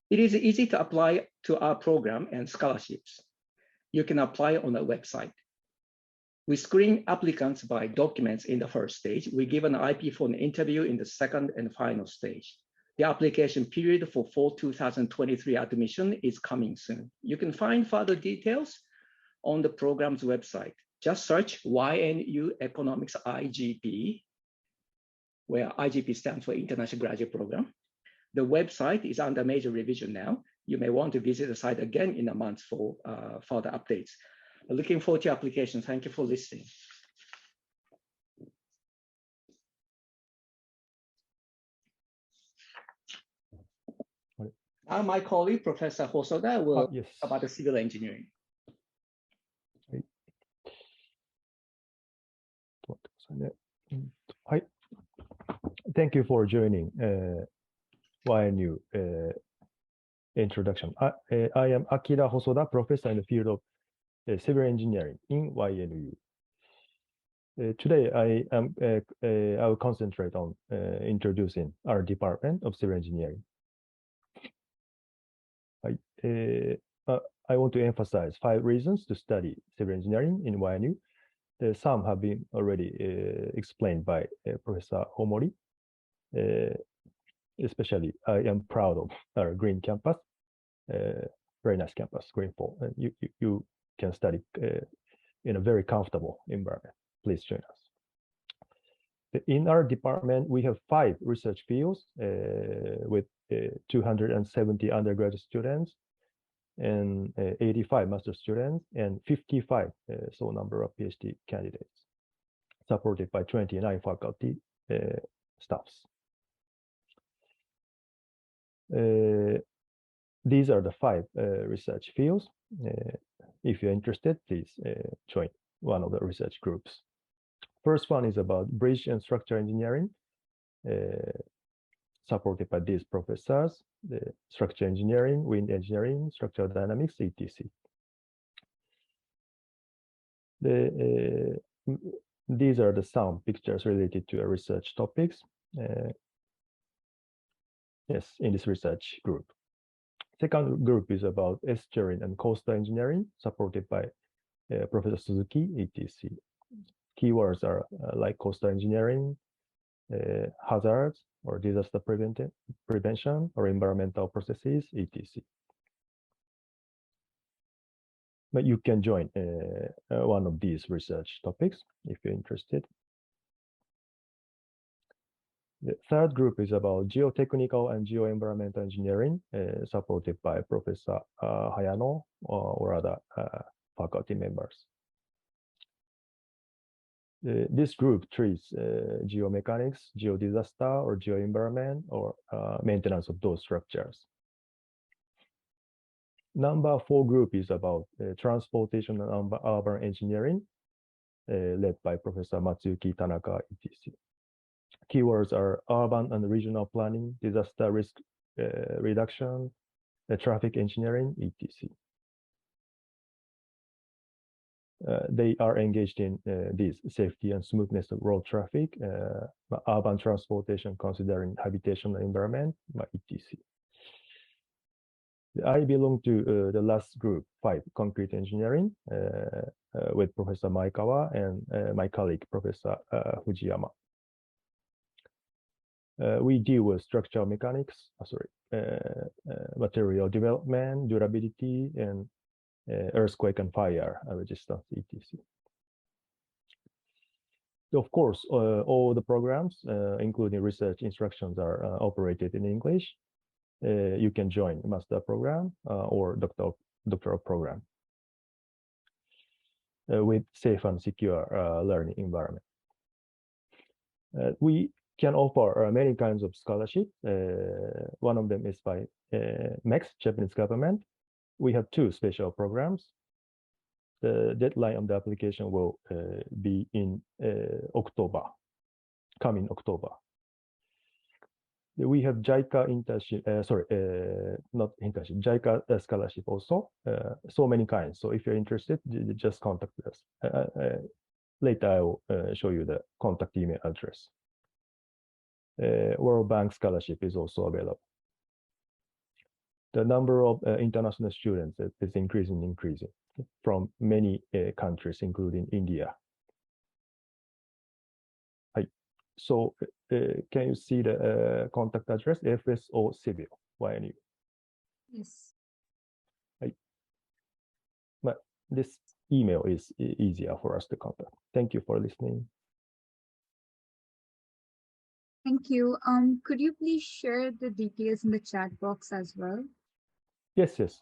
It is easy to apply to our program and scholarships. You can apply on our website. We screen applicants by documents in the first stage. We give an IP phone interview in the second and final stage. The application period for fall 2023 admission is coming soon. You can find further details on the program's website. Just search YNU Economics IGP, where IGP stands for International Graduate Program. The website is under major revision now. You may want to visit the site again in a month for further updates. Looking forward to your application. Thank you for listening. Now my colleague, Professor Hosoda, will talk about the civil engineering. Hi. Thank you for joining YNU introduction. I am Akira Hosoda, professor in the field of civil engineering in YNU. Today, I will concentrate on introducing our department of civil engineering. I want to emphasize 5 reasons to study civil engineering in YNU. Some have been already explained by Professor Omori. Especially, I am proud of our green campus, very nice campus, Greenfall. And you can study in a very comfortable environment. Please join us. In our department, we have 5 research fields with 270 undergraduate students and 85 master students and 55 so number of PhD candidates, supported by 29 faculty staffs. These are the 5 research fields. If you're interested, please join one of the research groups. First one is about bridge and structure engineering, supported by these professors, the structure engineering, wind engineering, structural dynamics, etc. These are the some pictures related to research topics. Yes, in this research group. Second group is about estuarine and coastal engineering, supported by Professor Suzuki, etc. Keywords are like coastal engineering, hazards or disaster prevention or environmental processes, etc. But you can join one of these research topics if you're interested. The third group is about geotechnical and geoenvironmental engineering, supported by Professor Hayano or other faculty members. This group treats geomechanics, geodisaster, or geoenvironment, or maintenance of those structures. Number 4 group is about transportation and urban engineering, led by Professor Matsuyuki Tanaka, etc. Keywords are urban and regional planning, disaster risk reduction, traffic engineering, etc. They are engaged in these safety and smoothness of road traffic, urban transportation considering habitation and environment, etc. I belong to the last group, 5, concrete engineering, with Professor Maekawa and my colleague, Professor Fujiyama. We deal with structural mechanics, material development, durability, and earthquake and fire resistance, etc. Of course, all the programs, including research instructions, are operated in English. You can join master program or doctoral program with safe and secure learning environment. We can offer many kinds of scholarship. One of them is by MEX, Japanese government. We have 2 special programs. The deadline of the application will be in October, coming October. We have JICA internship, not internship, JICA scholarship also, so many kinds. So if you're interested, just contact us. Later, I will show you the contact email address. World Bank scholarship is also available. The number of international students is increasing from many countries, including India. So can you see the contact address, FSO Civil, YNU? Yes. But this email is easier for us to contact. Thank you for listening. Thank you. Could you please share the details in the chat box as well? Yes, yes.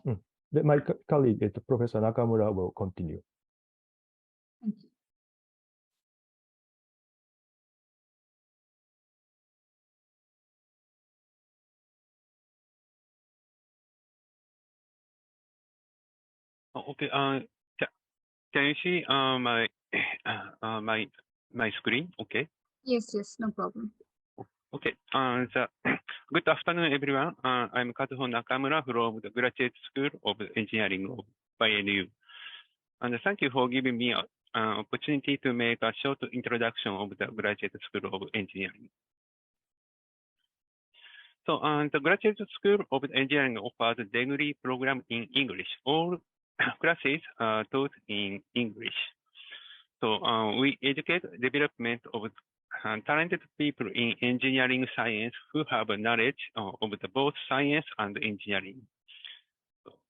My colleague, Professor Nakamura, will continue. Thank you. Okay. Can you see my my screen? Okay. Yes, yes, no problem. Okay. Good afternoon, everyone. I'm Kazuho Nakamura from the Graduate School of Engineering of YNU. And thank you for giving me an opportunity to make a short introduction of the Graduate School of Engineering. So the Graduate School of Engineering offers a degree program in English. All classes are taught in English. So we educate development of talented people in engineering science who have a knowledge of both science and engineering.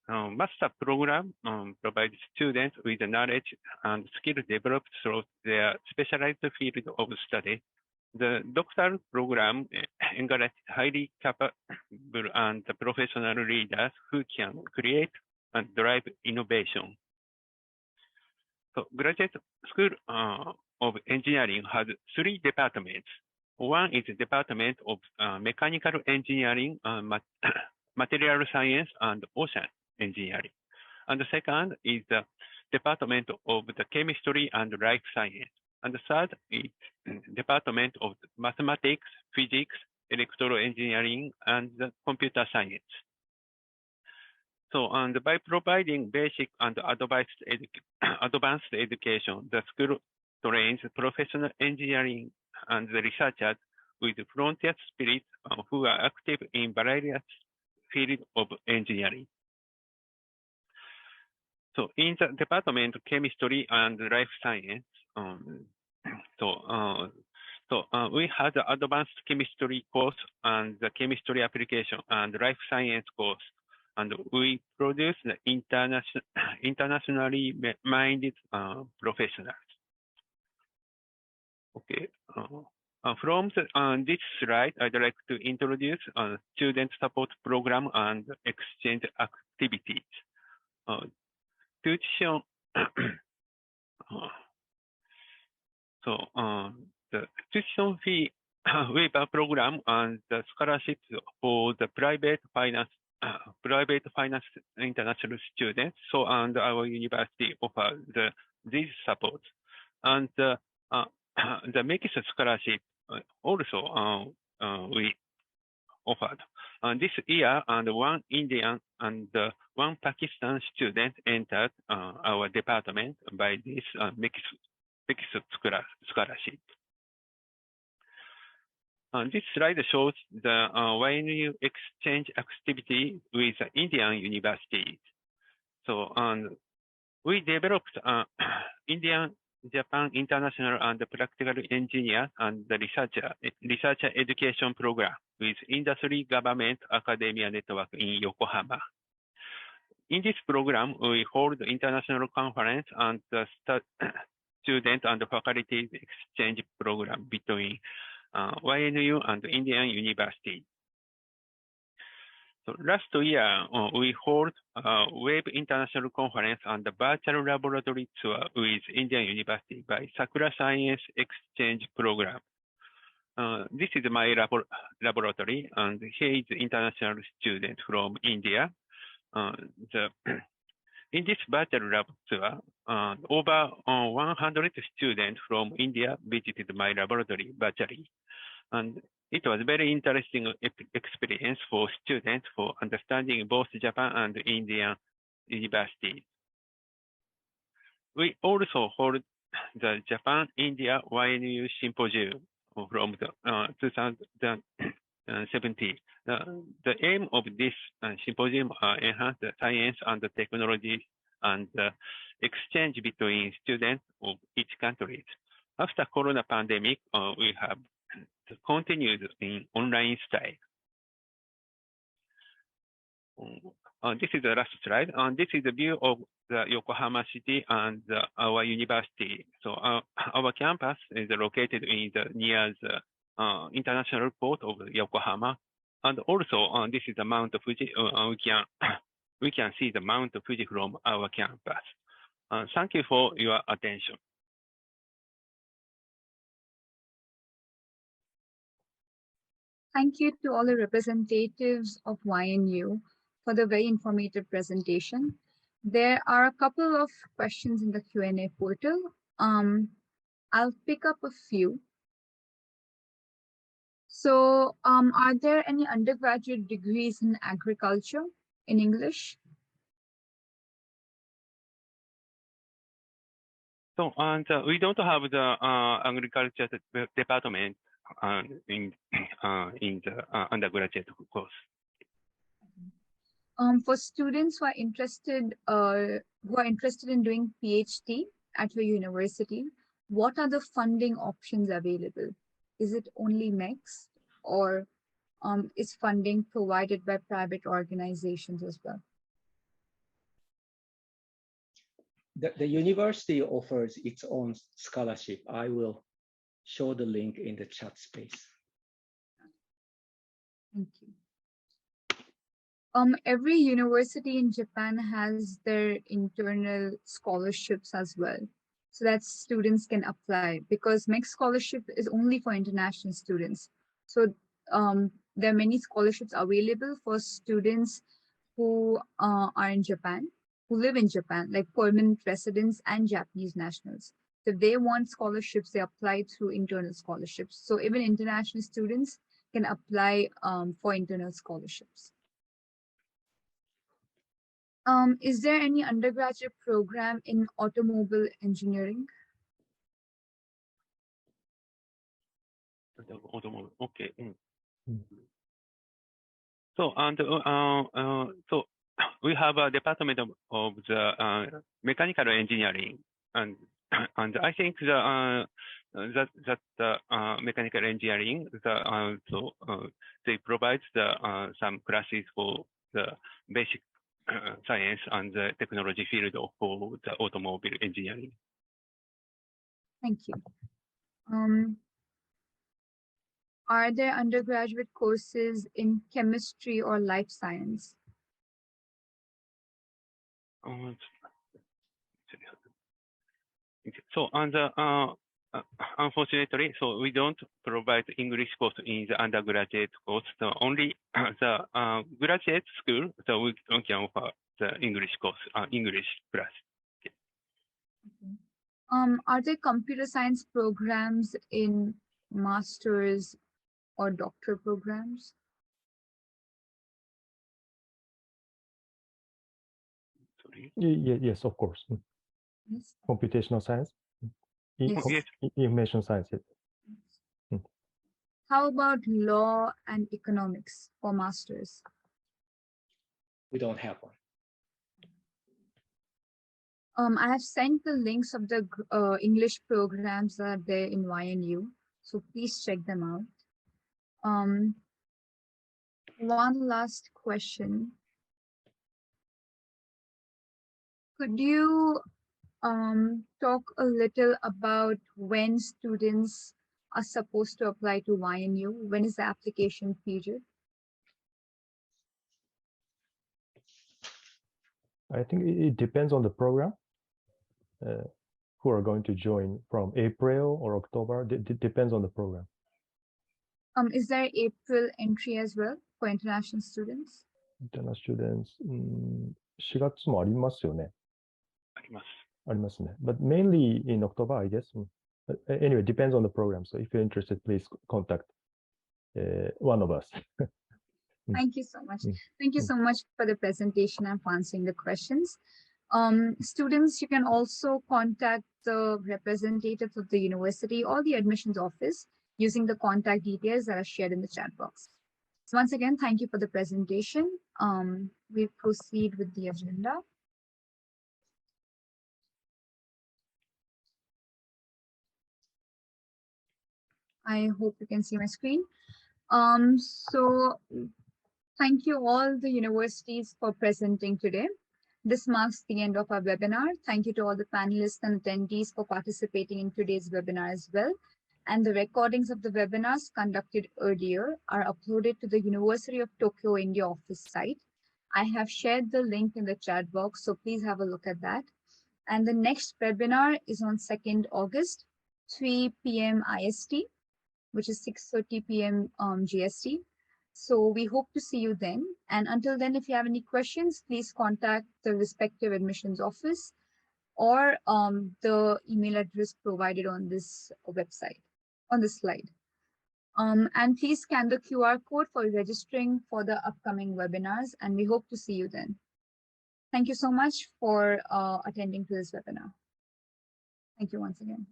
Master program provides students with the knowledge and skill developed through their specialized field of study. The doctoral program encourages highly capable and professional leaders who can create and drive innovation. So Graduate School of Engineering has 3 departments. One is the Department of Mechanical Engineering, Material Science, and Ocean Engineering. And the second is the Department of the Chemistry and Life Science. And the third is Department of Mathematics, Physics, Electrical Engineering, and Computer Science. So, and by providing basic and advanced education, the school trains professional engineering and researchers with frontier spirit who are active in various fields of engineering. So, in the Department of Chemistry and Life Science, we have the advanced chemistry course and the chemistry application and life science course. And we produce the internationally minded professionals. Okay. From this slide, I'd like to introduce student support program and exchange activities. Tuition. The tuition fee waiver program and the scholarships for the private finance international students. So, and our university offers these supports. And the mixed scholarship also we offered. This year, and 1 Indian and 1 Pakistan student entered our department by this mixed scholarship. This slide shows the YNU exchange activity with Indian universities. So we developed Indian Japan International and Practical Engineer and the researcher education program with industry government academia network in Yokohama. In this program, we hold international conference and the student and faculty exchange program between YNU and Indian University. So last year, we hold a Web International Conference and the virtual laboratory tour with Indian University by Sakura Science Exchange Program. This is my laboratory, and he is an international student from India. In this virtual lab tour, over 100 students from India visited my laboratory virtually. And it was a very interesting experience for students for understanding both Japan and Indian universities. We also hold the Japan-India YNU Symposium from the 2017. The aim of this symposium enhance the science and the technology and the exchange between students of each country. After Corona pandemic, we have continued in online style. This is the last slide. This is the view of the Yokohama city and our university. So our campus is located in near the international port of Yokohama. And also, this is the Mount Fuji. We can see the Mount Fuji from our campus. Thank you for your attention. Thank you to all the representatives of YNU for the very informative presentation. There are a couple of questions in the Q&A portal. I'll pick up a few. So are there any undergraduate degrees in agriculture in English? So, and we don't have the agriculture department in the undergraduate course. For students who are interested in doing PhD at your university, what are the funding options available? Is it only mixed, or is funding provided by private organizations as well? The university offers its own scholarship. I will show the link in the chat space. Thank you. Every university in Japan has their internal scholarships as well, so that students can apply, because mixed scholarship is only for international students. So there are many scholarships available for students who are in Japan, who live in Japan, like permanent residents and Japanese nationals. So if they want scholarships, they apply through internal scholarships. So even international students can apply for internal scholarships. Is there any undergraduate program in automobile engineering? Okay. So, and so we have a department of the mechanical engineering, and I think that mechanical engineering, so they provide some classes for the basic science and the technology field for the automobile engineering. Thank you. Are there undergraduate courses in chemistry or life science? So, and unfortunately, so we don't provide English course in the undergraduate course. So only the graduate school, so we can offer the English course, English class. Okay. Are there computer science programs in master's or doctoral programs? Sorry. Yes, of course. Yes. Computational science, Yes. information science. Yes. How about law and economics for masters? We don't have one. I have sent the links of the English programs that are there in YNU, so please check them out. One last question. Could you talk a little about when students are supposed to apply to YNU? When is the application period? I think it depends on the program. Who are going to join from April or October? It depends on the program. Is there April entry as well for international students? International students, 4月もありますよね。あります。ありますね。But mainly in October, I guess. Anyway, depends on the program. So if you're interested, please contact one of us. Thank you so much. Thank you so much for the presentation and for answering the questions. Students, you can also contact the representatives of the university or the admissions office using the contact details that are shared in the chat box. So once again, thank you for the presentation. We proceed with the agenda. I hope you can see my screen. So thank you all the universities for presenting today. This marks the end of our webinar. Thank you to all the panelists and attendees for participating in today's webinar as well. and the recordings of the webinars conducted earlier are uploaded to the University of Tokyo India office site. I have shared the link in the chat box, so please have a look at that. And the next webinar is on 2nd August, 3 p.m. IST, which is 6:30 p.m. GST. So we hope to see you then. And until then, if you have any questions, please contact the respective admissions office or the email address provided on this website, on this slide. And please scan the QR code for registering for the upcoming webinars, and we hope to see you then. Thank you so much for attending to this webinar. Thank you once again.